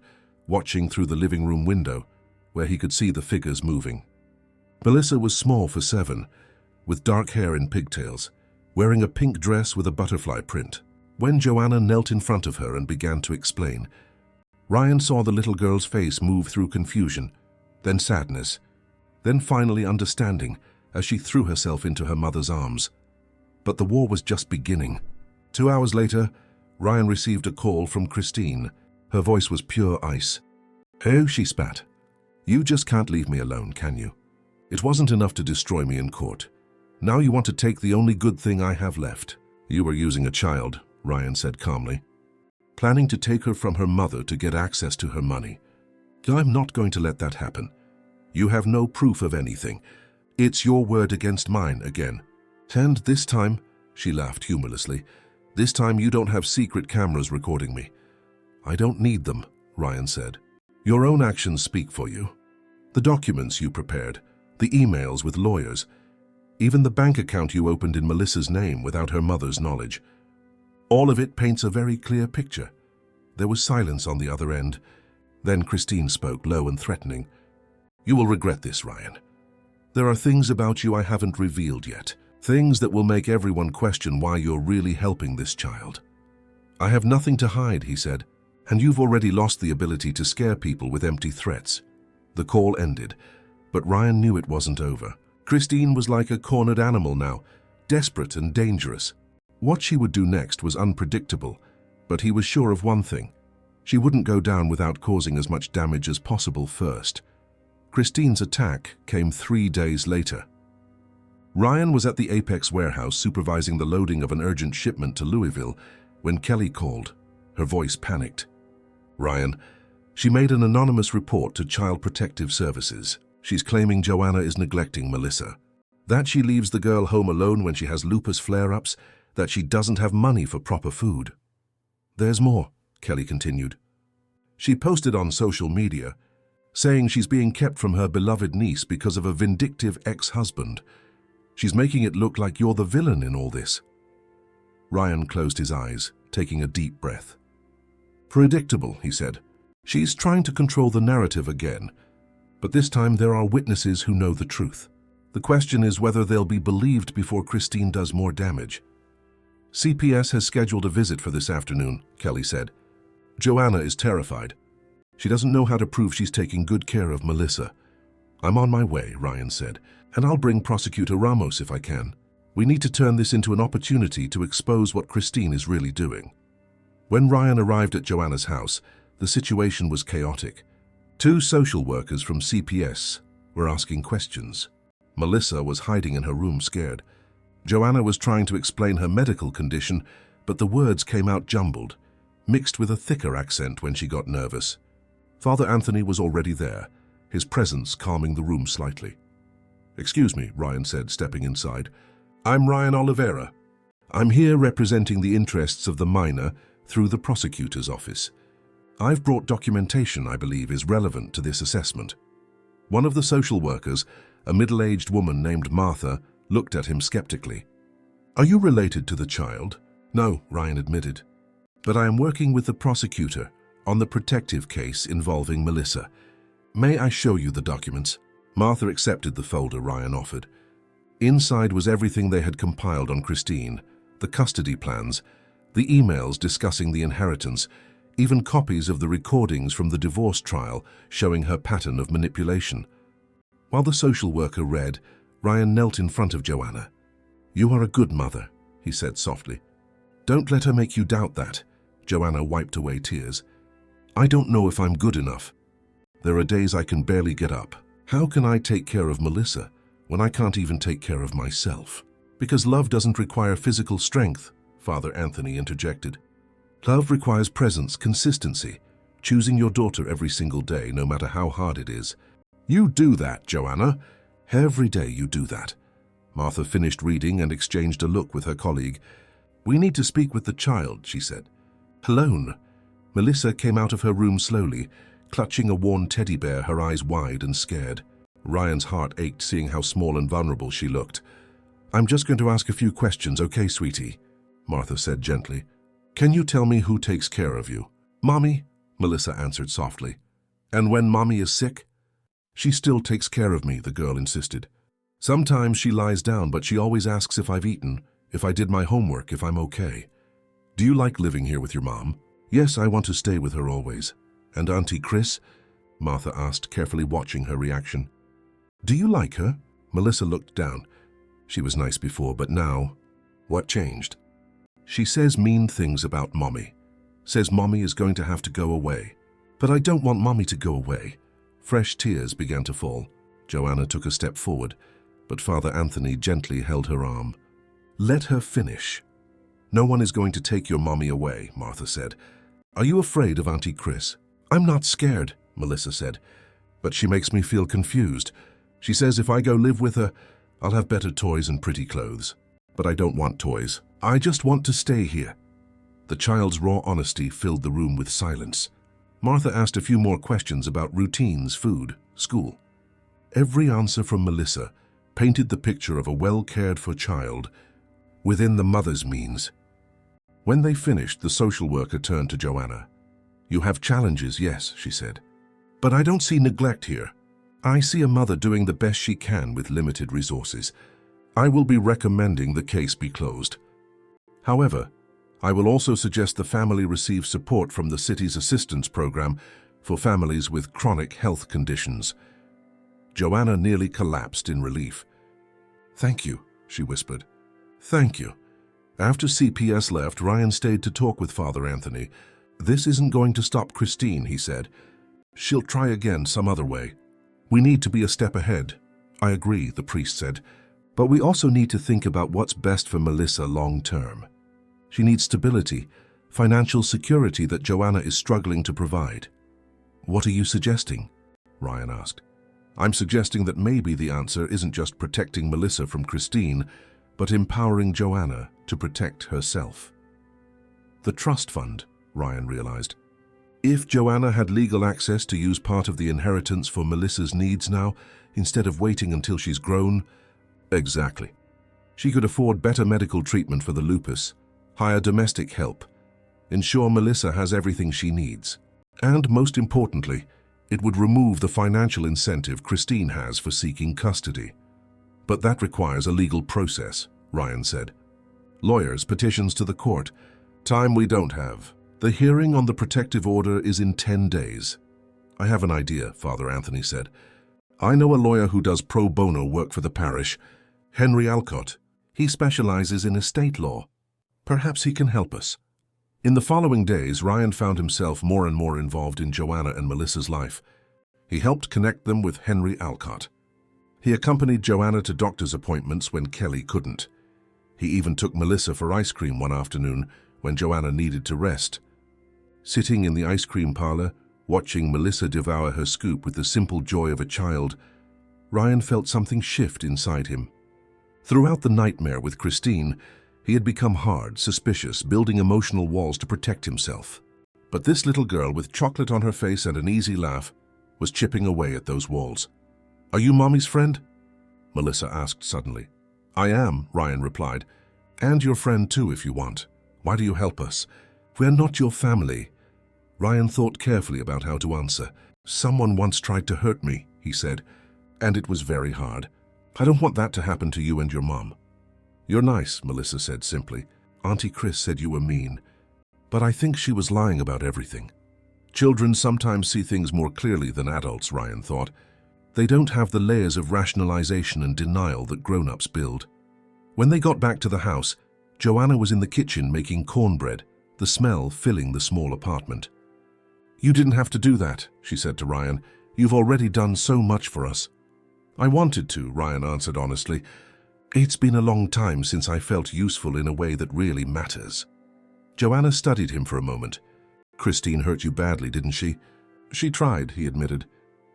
watching through the living room window, where he could see the figures moving. Melissa was small for 7, with dark hair in pigtails, wearing a pink dress with a butterfly print. When Joanna knelt in front of her and began to explain, Ryan saw the little girl's face move through confusion, then sadness, then finally understanding as she threw herself into her mother's arms. But the war was just beginning. 2 hours later, Ryan received a call from Christine. Her voice was pure ice. "Oh," she spat. "You just can't leave me alone, can you? It wasn't enough to destroy me in court. Now you want to take the only good thing I have left." "You were using a child," Ryan said calmly, "planning to take her from her mother to get access to her money. I'm not going to let that happen. You have no proof of anything. It's your word against mine again. And this time," she laughed humorlessly, "this time you don't have secret cameras recording me." "I don't need them," Ryan said. "Your own actions speak for you. The documents you prepared, the emails with lawyers. Even the bank account you opened in Melissa's name without her mother's knowledge. All of it paints a very clear picture. There was silence on the other end. Then Christine spoke, low and threatening. You will regret this, Ryan. There are things about you I haven't revealed yet. Things that will make everyone question why you're really helping this child. I have nothing to hide, he said, and you've already lost the ability to scare people with empty threats. The call ended, but Ryan knew it wasn't over. Christine was like a cornered animal now, desperate and dangerous. What she would do next was unpredictable, but he was sure of one thing. She wouldn't go down without causing as much damage as possible first. Christine's attack came 3 days later. Ryan was at the Apex warehouse supervising the loading of an urgent shipment to Louisville when Kelly called. Her voice panicked. Ryan, she made an anonymous report to Child Protective Services. She's claiming Joanna is neglecting Melissa. That she leaves the girl home alone when she has lupus flare-ups, that she doesn't have money for proper food. There's more, Kelly continued. She posted on social media, saying she's being kept from her beloved niece because of a vindictive ex-husband. She's making it look like you're the villain in all this. Ryan closed his eyes, taking a deep breath. Predictable, he said. She's trying to control the narrative again, but this time there are witnesses who know the truth. The question is whether they'll be believed before Christine does more damage. CPS has scheduled a visit for this afternoon, Kelly said. Joanna is terrified. She doesn't know how to prove she's taking good care of Melissa. I'm on my way, Ryan said, and I'll bring Prosecutor Ramos if I can. We need to turn this into an opportunity to expose what Christine is really doing. When Ryan arrived at Joanna's house, the situation was chaotic. 2 social workers from CPS were asking questions. Melissa was hiding in her room, scared. Joanna was trying to explain her medical condition, but the words came out jumbled, mixed with a thicker accent when she got nervous. Father Anthony was already there, his presence calming the room slightly. Excuse me, Ryan said, stepping inside. I'm Ryan Oliveira. I'm here representing the interests of the minor through the prosecutor's office. I've brought documentation I believe is relevant to this assessment. One of the social workers, a middle-aged woman named Martha, looked at him skeptically. Are you related to the child? No, Ryan admitted. But I am working with the prosecutor on the protective case involving Melissa. May I show you the documents? Martha accepted the folder Ryan offered. Inside was everything they had compiled on Christine, the custody plans, the emails discussing the inheritance, even copies of the recordings from the divorce trial showing her pattern of manipulation. While the social worker read, Ryan knelt in front of Joanna. You are a good mother, he said softly. Don't let her make you doubt that. Joanna wiped away tears. I don't know if I'm good enough. There are days I can barely get up. How can I take care of Melissa when I can't even take care of myself? Because love doesn't require physical strength, Father Anthony interjected. Love requires presence, consistency, choosing your daughter every single day, no matter how hard it is. You do that, Joanna. Every day you do that. Martha finished reading and exchanged a look with her colleague. We need to speak with the child, she said. Alone. Melissa came out of her room slowly, clutching a worn teddy bear, her eyes wide and scared. Ryan's heart ached seeing how small and vulnerable she looked. I'm just going to ask a few questions, okay, sweetie? Martha said gently. Can you tell me who takes care of you? Mommy, Melissa answered softly. And when Mommy is sick? She still takes care of me, the girl insisted. Sometimes she lies down, but she always asks if I've eaten, if I did my homework, if I'm okay. Do you like living here with your mom? Yes, I want to stay with her always. And Auntie Chris? Martha asked, carefully watching her reaction. Do you like her? Melissa looked down. She was nice before, but now, what changed? She says mean things about Mommy. Says Mommy is going to have to go away. But I don't want Mommy to go away. Fresh tears began to fall. Joanna took a step forward, but Father Anthony gently held her arm. Let her finish. No one is going to take your Mommy away, Martha said. Are you afraid of Auntie Chris? I'm not scared, Melissa said, but she makes me feel confused. She says if I go live with her, I'll have better toys and pretty clothes. But I don't want toys. I just want to stay here. The child's raw honesty filled the room with silence. Martha asked a few more questions about routines, food, school. Every answer from Melissa painted the picture of a well-cared-for child within the mother's means. When they finished, the social worker turned to Joanna. "You have challenges, yes," she said. "But I don't see neglect here. I see a mother doing the best she can with limited resources. I will be recommending the case be closed. However, I will also suggest the family receive support from the city's assistance program for families with chronic health conditions." Joanna nearly collapsed in relief. "Thank you," she whispered. "Thank you." After CPS left, Ryan stayed to talk with Father Anthony. "This isn't going to stop Christine," he said. "She'll try again some other way. We need to be a step ahead." "I agree," the priest said. "But we also need to think about what's best for Melissa long term. She needs stability, financial security that Joanna is struggling to provide." "What are you suggesting?" Ryan asked. "I'm suggesting that maybe the answer isn't just protecting Melissa from Christine, but empowering Joanna to protect herself." The trust fund, Ryan realized. If Joanna had legal access to use part of the inheritance for Melissa's needs now, instead of waiting until she's grown. Exactly. She could afford better medical treatment for the lupus, hire domestic help, ensure Melissa has everything she needs. And most importantly, it would remove the financial incentive Christine has for seeking custody. "But that requires a legal process," Ryan said. "Lawyers, petitions to the court. Time we don't have. The hearing on the protective order is in 10 days. "I have an idea," Father Anthony said. "I know a lawyer who does pro bono work for the parish, Henry Alcott. He specializes in estate law. Perhaps he can help us." In the following days, Ryan found himself more and more involved in Joanna and Melissa's life. He helped connect them with Henry Alcott. He accompanied Joanna to doctor's appointments when Kelly couldn't. He even took Melissa for ice cream one afternoon when Joanna needed to rest. Sitting in the ice cream parlor, watching Melissa devour her scoop with the simple joy of a child, Ryan felt something shift inside him. Throughout the nightmare with Christine, he had become hard, suspicious, building emotional walls to protect himself. But this little girl with chocolate on her face and an easy laugh was chipping away at those walls. "Are you Mommy's friend?" Melissa asked suddenly. "I am," Ryan replied. "And your friend too, if you want. Why do you help us? We're not your family." Ryan thought carefully about how to answer. "Someone once tried to hurt me," he said, "and it was very hard. I don't want that to happen to you and your mom." "You're nice," Melissa said simply. "Auntie Chris said you were mean. But I think she was lying about everything." Children sometimes see things more clearly than adults, Ryan thought. They don't have the layers of rationalization and denial that grown-ups build. When they got back to the house, Joanna was in the kitchen making cornbread, the smell filling the small apartment. "You didn't have to do that," she said to Ryan. "You've already done so much for us." "I wanted to," Ryan answered honestly. "It's been a long time since I felt useful in a way that really matters." Joanna studied him for a moment. "Christine hurt you badly, didn't she?" "She tried," he admitted.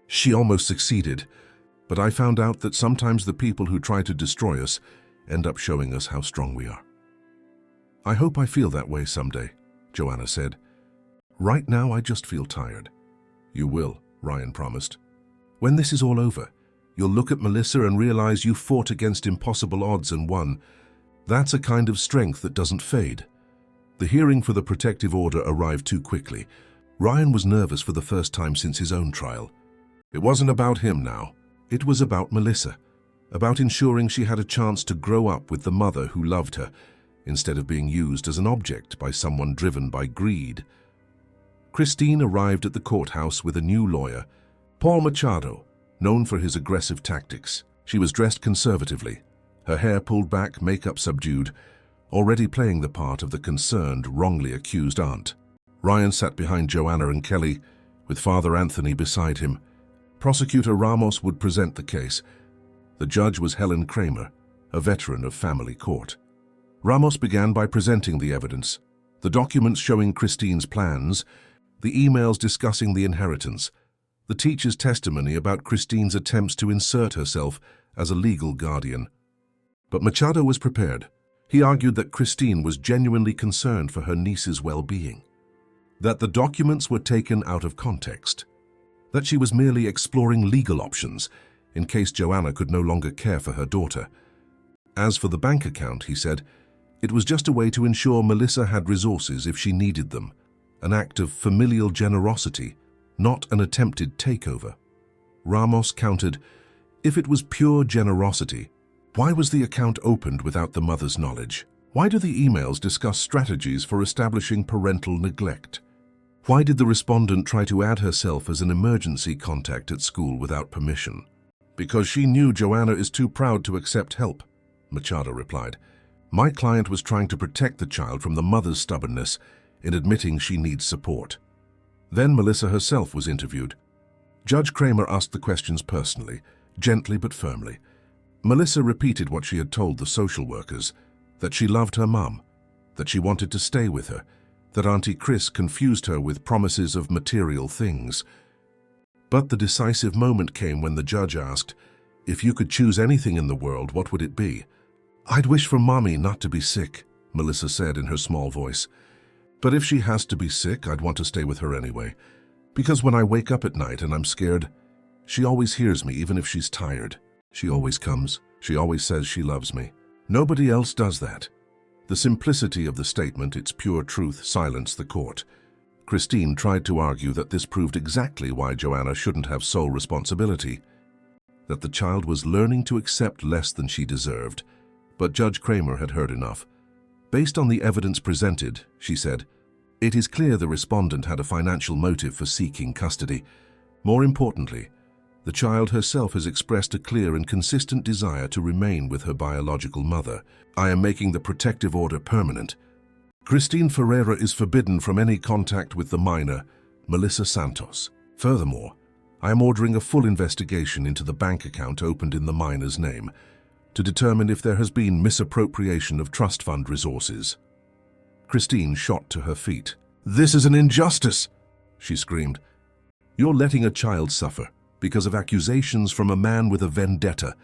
"She almost succeeded. But I found out that sometimes the people who try to destroy us end up showing us how strong we are." "I hope I feel that way someday," Joanna said. "Right now I just feel tired." "You will," Ryan promised. "When this is all over, you'll look at Melissa and realize you fought against impossible odds and won. That's a kind of strength that doesn't fade." The hearing for the protective order arrived too quickly. Ryan was nervous for the first time since his own trial. It wasn't about him now. It was about Melissa, about ensuring she had a chance to grow up with the mother who loved her, instead of being used as an object by someone driven by greed. Christine arrived at the courthouse with a new lawyer, Paul Machado, known for his aggressive tactics. She was dressed conservatively, her hair pulled back, makeup subdued, already playing the part of the concerned, wrongly accused aunt. Ryan sat behind Joanna and Kelly, with Father Anthony beside him. Prosecutor Ramos would present the case. The judge was Helen Kramer, a veteran of family court. Ramos began by presenting the evidence, the documents showing Christine's plans, the emails discussing the inheritance, the teacher's testimony about Christine's attempts to insert herself as a legal guardian. But Machado was prepared. He argued that Christine was genuinely concerned for her niece's well-being, that the documents were taken out of context, that she was merely exploring legal options in case Joanna could no longer care for her daughter. As for the bank account, he said, it was just a way to ensure Melissa had resources if she needed them, an act of familial generosity, not an attempted takeover. Ramos countered, if it was pure generosity, why was the account opened without the mother's knowledge? Why do the emails discuss strategies for establishing parental neglect? Why did the respondent try to add herself as an emergency contact at school without permission? Because she knew Joanna is too proud to accept help, Machado replied. My client was trying to protect the child from the mother's stubbornness in admitting she needs support. Then Melissa herself was interviewed. Judge Kramer asked the questions personally, gently but firmly. Melissa repeated what she had told the social workers, that she loved her mum, that she wanted to stay with her, that Auntie Chris confused her with promises of material things. But the decisive moment came when the judge asked, if you could choose anything in the world, what would it be? I'd wish for Mommy not to be sick, Melissa said in her small voice. But if she has to be sick, I'd want to stay with her anyway. Because when I wake up at night and I'm scared, she always hears me even if she's tired. She always comes. She always says she loves me. Nobody else does that. The simplicity of the statement, its pure truth, silenced the court. Christine tried to argue that this proved exactly why Joanna shouldn't have sole responsibility, that the child was learning to accept less than she deserved. But Judge Kramer had heard enough. Based on the evidence presented, she said, it is clear the respondent had a financial motive for seeking custody. More importantly, the child herself has expressed a clear and consistent desire to remain with her biological mother. I am making the protective order permanent. Christine Ferreira is forbidden from any contact with the minor, Melissa Santos. Furthermore, I am ordering a full investigation into the bank account opened in the minor's name to determine if there has been misappropriation of trust fund resources. Christine shot to her feet. This is an injustice, she screamed. You're letting a child suffer because of accusations from a man with a vendetta.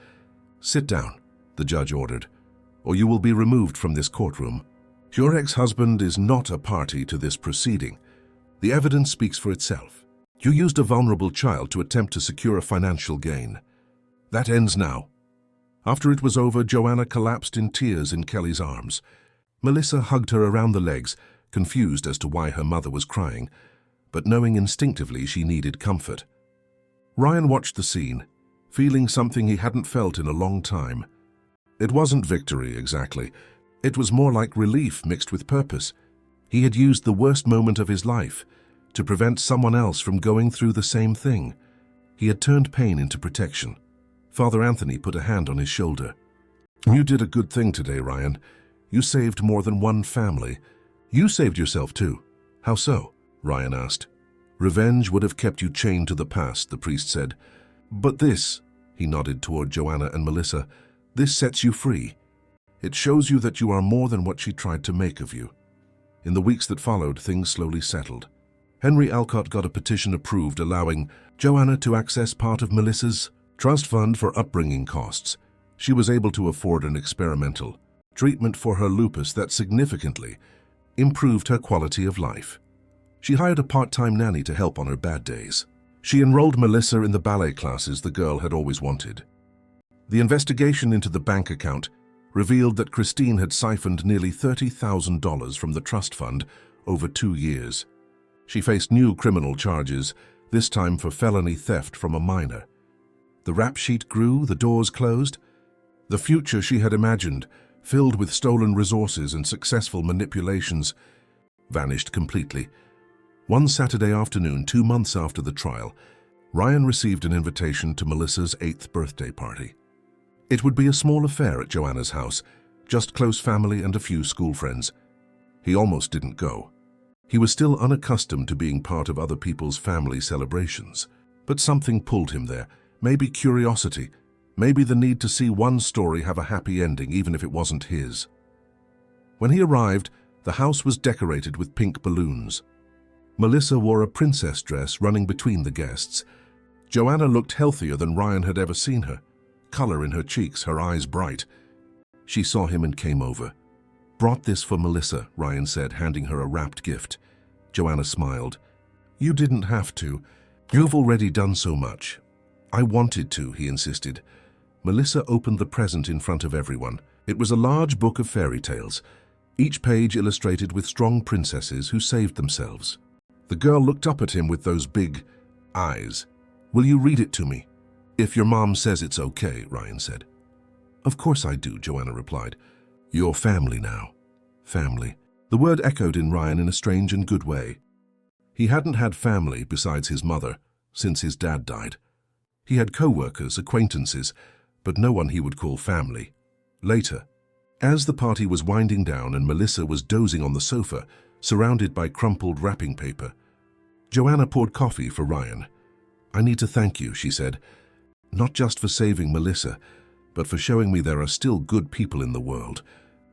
Sit down, the judge ordered, or you will be removed from this courtroom. Your ex-husband is not a party to this proceeding. The evidence speaks for itself. You used a vulnerable child to attempt to secure a financial gain. That ends now. After it was over, Joanna collapsed in tears in Kelly's arms. Melissa hugged her around the legs, confused as to why her mother was crying, but knowing instinctively she needed comfort. Ryan watched the scene, feeling something he hadn't felt in a long time. It wasn't victory, exactly. It was more like relief mixed with purpose. He had used the worst moment of his life to prevent someone else from going through the same thing. He had turned pain into protection. Father Anthony put a hand on his shoulder. You did a good thing today, Ryan. You saved more than one family. You saved yourself too. How so? Ryan asked. Revenge would have kept you chained to the past, the priest said. But this, he nodded toward Joanna and Melissa, this sets you free. It shows you that you are more than what she tried to make of you. In the weeks that followed, things slowly settled. Henry Alcott got a petition approved allowing Joanna to access part of Melissa's trust fund for upbringing costs. She was able to afford an experimental treatment for her lupus that significantly improved her quality of life. She hired a part-time nanny to help on her bad days. She enrolled Melissa in the ballet classes the girl had always wanted. The investigation into the bank account revealed that Christine had siphoned nearly $30,000 from the trust fund over 2 years. She faced new criminal charges, this time for felony theft from a minor. The rap sheet grew, the doors closed. The future she had imagined, filled with stolen resources and successful manipulations, vanished completely. One Saturday afternoon, 2 months after the trial, Ryan received an invitation to Melissa's 8th birthday party. It would be a small affair at Joanna's house, just close family and a few school friends. He almost didn't go. He was still unaccustomed to being part of other people's family celebrations. But something pulled him there, maybe curiosity, maybe the need to see one story have a happy ending even if it wasn't his. When he arrived, the house was decorated with pink balloons. Melissa wore a princess dress running between the guests. Joanna looked healthier than Ryan had ever seen her, color in her cheeks, her eyes bright. She saw him and came over. Brought this for Melissa, Ryan said, handing her a wrapped gift. Joanna smiled. You didn't have to. You've already done so much. I wanted to, he insisted. Melissa opened the present in front of everyone. It was a large book of fairy tales, each page illustrated with strong princesses who saved themselves. The girl looked up at him with those big eyes. Will you read it to me? If your mom says it's okay, Ryan said. Of course I do, Joanna replied. You're family now. Family. The word echoed in Ryan in a strange and good way. He hadn't had family besides his mother since his dad died. He had co-workers, acquaintances, but no one he would call family. Later, as the party was winding down and Melissa was dozing on the sofa, surrounded by crumpled wrapping paper, Joanna poured coffee for Ryan. I need to thank you, she said, not just for saving Melissa, but for showing me there are still good people in the world.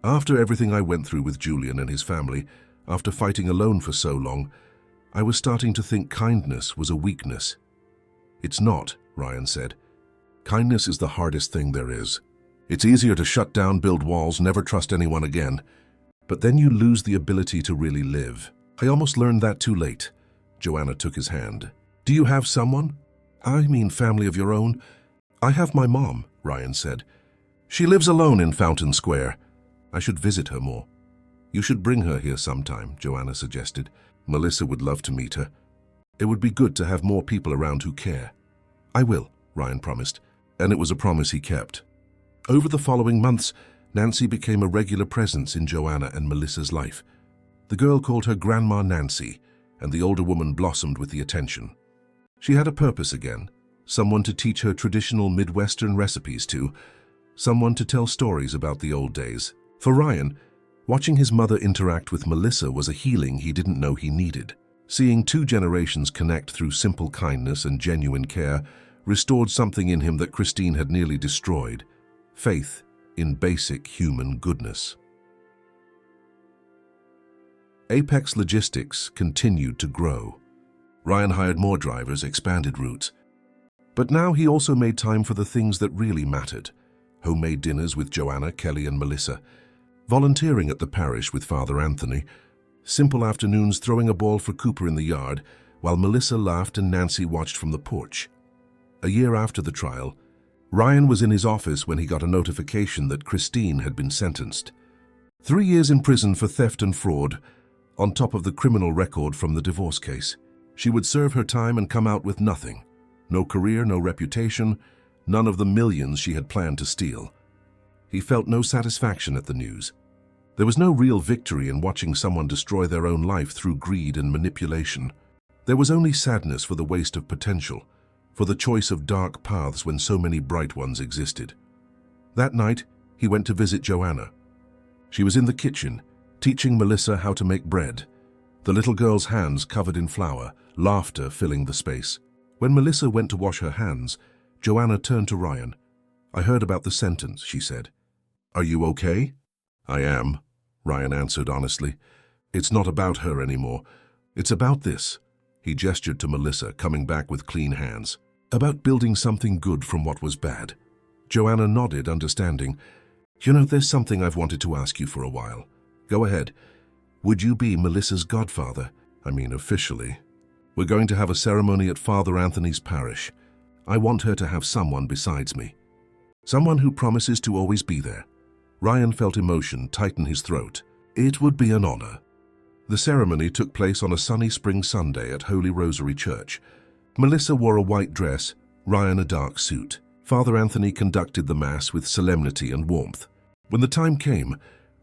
After everything I went through with Julian and his family, after fighting alone for so long, I was starting to think kindness was a weakness. It's not, Ryan said. Kindness is the hardest thing there is. It's easier to shut down, build walls, never trust anyone again. But then you lose the ability to really live. I almost learned that too late. Joanna took his hand. Do you have someone? I mean family of your own? I have my mom, Ryan said. She lives alone in Fountain Square. I should visit her more. You should bring her here sometime, Joanna suggested. Melissa would love to meet her. It would be good to have more people around who care. I will, Ryan promised, and it was a promise he kept. Over the following months, Nancy became a regular presence in Joanna and Melissa's life. The girl called her Grandma Nancy, and the older woman blossomed with the attention. She had a purpose again, someone to teach her traditional Midwestern recipes to, someone to tell stories about the old days. For Ryan, watching his mother interact with Melissa was a healing he didn't know he needed. Seeing two generations connect through simple kindness and genuine care restored something in him that Christine had nearly destroyed: faith in basic human goodness. Apex Logistics continued to grow. Ryan hired more drivers, expanded routes. But now he also made time for the things that really mattered: homemade dinners with Joanna, Kelly, and Melissa, volunteering at the parish with Father Anthony, simple afternoons throwing a ball for Cooper in the yard, while Melissa laughed and Nancy watched from the porch. A year after the trial, Ryan was in his office when he got a notification that Christine had been sentenced. 3 years in prison for theft and fraud, on top of the criminal record from the divorce case. She would serve her time and come out with nothing. No career, no reputation, none of the millions she had planned to steal. He felt no satisfaction at the news. There was no real victory in watching someone destroy their own life through greed and manipulation. There was only sadness for the waste of potential, for the choice of dark paths when so many bright ones existed. That night, he went to visit Joanna. She was in the kitchen, teaching Melissa how to make bread, the little girl's hands covered in flour, laughter filling the space. When Melissa went to wash her hands, Joanna turned to Ryan. I heard about the sentence, she said. Are you okay? I am, Ryan answered honestly. It's not about her anymore. It's about this. He gestured to Melissa, coming back with clean hands. About building something good from what was bad. Joanna nodded, understanding. You know, there's something I've wanted to ask you for a while. Go ahead. Would you be Melissa's godfather? I mean, officially. We're going to have a ceremony at Father Anthony's parish. I want her to have someone besides me. Someone who promises to always be there. Ryan felt emotion tighten his throat. It would be an honor. The ceremony took place on a sunny spring Sunday at Holy Rosary Church. Melissa wore a white dress, Ryan a dark suit. Father Anthony conducted the Mass with solemnity and warmth. When the time came,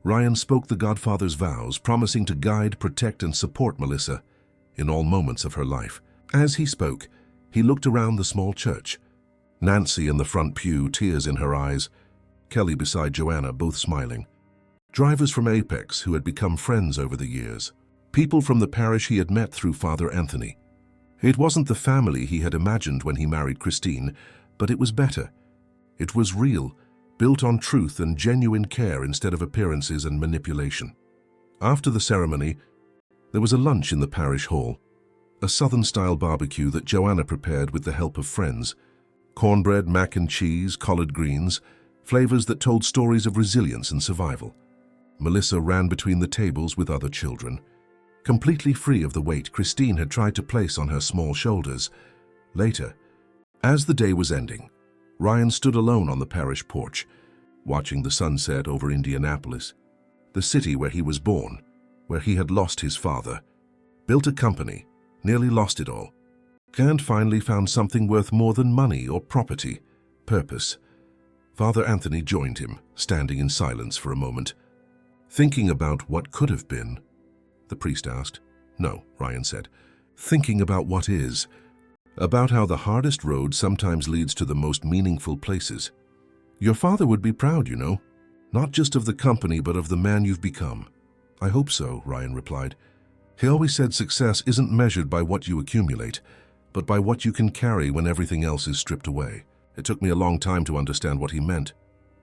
Ryan spoke the Godfather's vows, promising to guide, protect, and support Melissa in all moments of her life. As he spoke, he looked around the small church. Nancy in the front pew, tears in her eyes. Kelly beside Joanna, both smiling. Drivers from Apex who had become friends over the years. People from the parish he had met through Father Anthony. It wasn't the family he had imagined when he married Christine, but it was better. It was real, built on truth and genuine care instead of appearances and manipulation. After the ceremony, there was a lunch in the parish hall. A Southern-style barbecue that Joanna prepared with the help of friends. Cornbread, mac and cheese, collard greens, flavors that told stories of resilience and survival. Melissa ran between the tables with other children. Completely free of the weight Christine had tried to place on her small shoulders. Later, As the day was ending, Ryan stood alone on the parish porch, watching the sunset over Indianapolis, the city where he was born, where he had lost his father, built a company, nearly lost it all, and finally found something worth more than money or property, purpose. Father Anthony joined him, standing in silence for a moment. "Thinking about what could have been?" the priest asked. "No," Ryan said. "Thinking about what is. About how the hardest road sometimes leads to the most meaningful places. Your father would be proud, you know. Not just of the company, but of the man you've become." "I hope so," Ryan replied. He always said success isn't measured by what you accumulate, but by what you can carry when everything else is stripped away. It took me a long time to understand what he meant.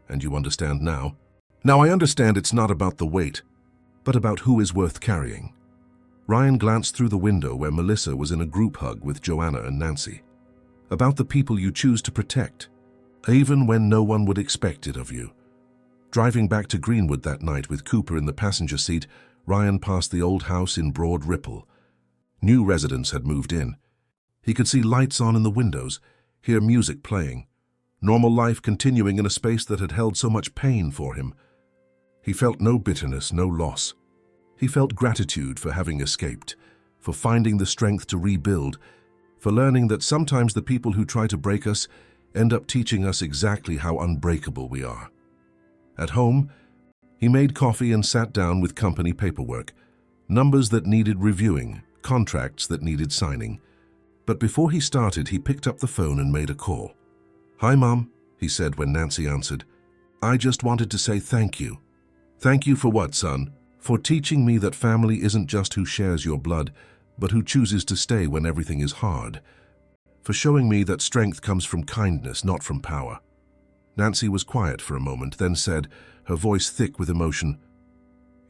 And you understand now? Now I understand it's not about the weight, but about who is worth carrying. Ryan glanced through the window where Melissa was in a group hug with Joanna and Nancy. About the people you choose to protect, even when no one would expect it of you. Driving back to Greenwood that night with Cooper in the passenger seat, Ryan passed the old house in Broad Ripple. New residents had moved in. He could see lights on in the windows, hear music playing, normal life continuing in a space that had held so much pain for him. He felt no bitterness, no loss. He felt gratitude for having escaped, for finding the strength to rebuild, for learning that sometimes the people who try to break us end up teaching us exactly how unbreakable we are. At home, he made coffee and sat down with company paperwork, numbers that needed reviewing, contracts that needed signing. But before he started, he picked up the phone and made a call. "Hi, Mom," he said when Nancy answered. "I just wanted to say thank you." "Thank you for what, son?" "For teaching me that family isn't just who shares your blood, but who chooses to stay when everything is hard. For showing me that strength comes from kindness, not from power." Nancy was quiet for a moment, then said, her voice thick with emotion,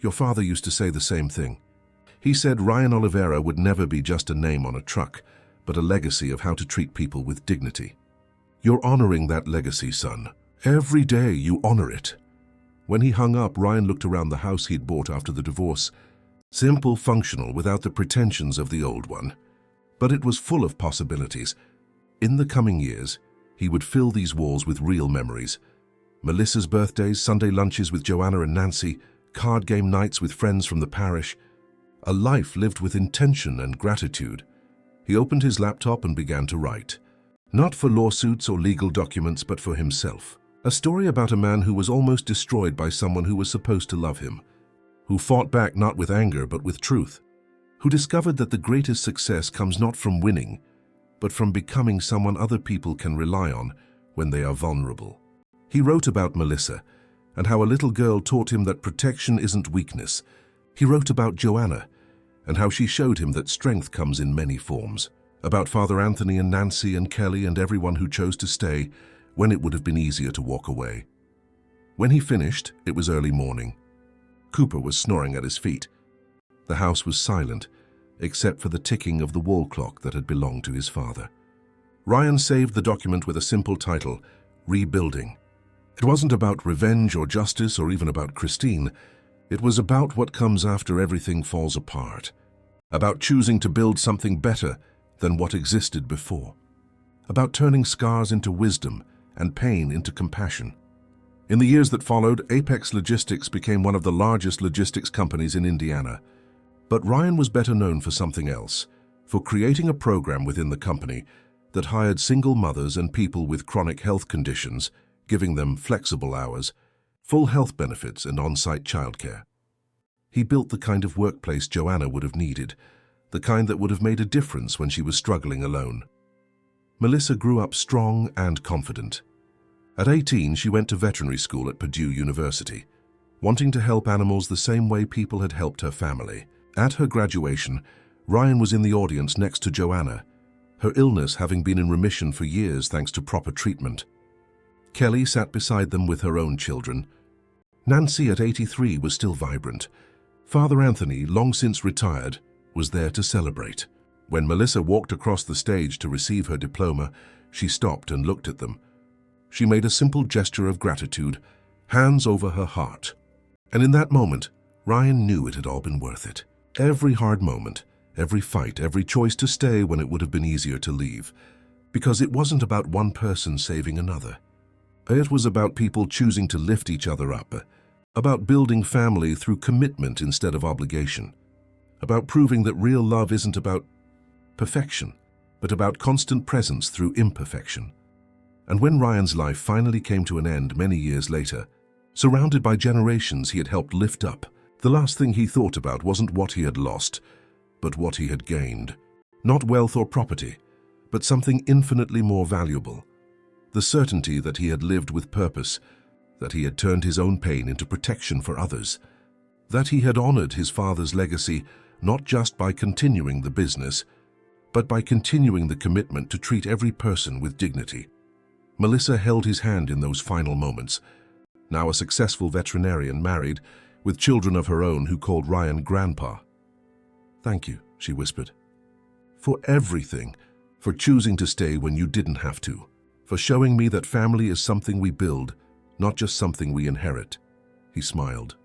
"Your father used to say the same thing. He said Ryan Oliveira would never be just a name on a truck, but a legacy of how to treat people with dignity. You're honoring that legacy, son. Every day you honor it." When he hung up, Ryan looked around the house he'd bought after the divorce. Simple, functional, without the pretensions of the old one. But it was full of possibilities. In the coming years, he would fill these walls with real memories. Melissa's birthdays, Sunday lunches with Joanna and Nancy, card game nights with friends from the parish. A life lived with intention and gratitude. He opened his laptop and began to write. Not for lawsuits or legal documents, but for himself. A story about a man who was almost destroyed by someone who was supposed to love him. Who fought back not with anger, but with truth. Who discovered that the greatest success comes not from winning, but from becoming someone other people can rely on when they are vulnerable. He wrote about Melissa and how a little girl taught him that protection isn't weakness. He wrote about Joanna and how she showed him that strength comes in many forms. About Father Anthony and Nancy and Kelly and everyone who chose to stay when it would have been easier to walk away. When he finished, it was early morning. Cooper was snoring at his feet. The house was silent, except for the ticking of the wall clock that had belonged to his father. Ryan saved the document with a simple title, Rebuilding. It wasn't about revenge or justice or even about Christine. It was about what comes after everything falls apart. About choosing to build something better than what existed before. About turning scars into wisdom and pain into compassion. In the years that followed, Apex Logistics became one of the largest logistics companies in Indiana. But Ryan was better known for something else, for creating a program within the company that hired single mothers and people with chronic health conditions, giving them flexible hours, full health benefits and on-site childcare. He built the kind of workplace Joanna would have needed, the kind that would have made a difference when she was struggling alone. Melissa grew up strong and confident. At 18, she went to veterinary school at Purdue University, wanting to help animals the same way people had helped her family. At her graduation, Ryan was in the audience next to Joanna, her illness having been in remission for years thanks to proper treatment. Kelly sat beside them with her own children. Nancy, at 83, was still vibrant. Father Anthony, long since retired, was there to celebrate. When Melissa walked across the stage to receive her diploma, she stopped and looked at them. She made a simple gesture of gratitude, hands over her heart. And in that moment, Ryan knew it had all been worth it. Every hard moment, every fight, every choice to stay when it would have been easier to leave. Because it wasn't about one person saving another. It was about people choosing to lift each other up, about building family through commitment instead of obligation, about proving that real love isn't about perfection, but about constant presence through imperfection. And when Ryan's life finally came to an end many years later, surrounded by generations he had helped lift up, the last thing he thought about wasn't what he had lost, but what he had gained. Not wealth or property, but something infinitely more valuable. The certainty that he had lived with purpose, that he had turned his own pain into protection for others, that he had honored his father's legacy not just by continuing the business, but by continuing the commitment to treat every person with dignity. Melissa held his hand in those final moments, now a successful veterinarian married, with children of her own who called Ryan Grandpa. "Thank you," she whispered. "For everything, for choosing to stay when you didn't have to, for showing me that family is something we build, not just something we inherit." He smiled.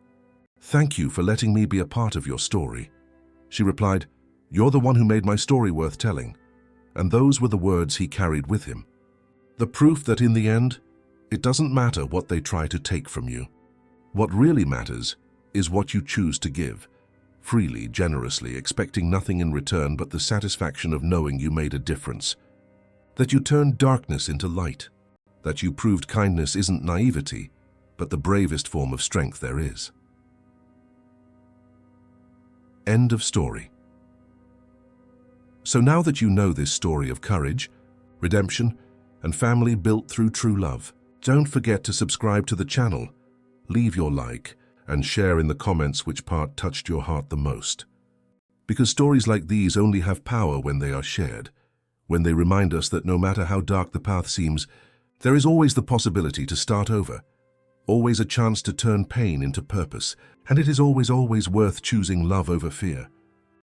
"Thank you for letting me be a part of your story." She replied, "You're the one who made my story worth telling." And those were the words he carried with him. The proof that in the end, it doesn't matter what they try to take from you. What really matters is what you choose to give, freely, generously, expecting nothing in return but the satisfaction of knowing you made a difference. That you turned darkness into light. That you proved kindness isn't naivety, but the bravest form of strength there is. End of story. So now that you know this story of courage, redemption, and family built through true love, don't forget to subscribe to the channel, leave your like, and share in the comments which part touched your heart the most. Because stories like these only have power when they are shared, when they remind us that no matter how dark the path seems, there is always the possibility to start over, always a chance to turn pain into purpose, and it is always worth choosing love over fear.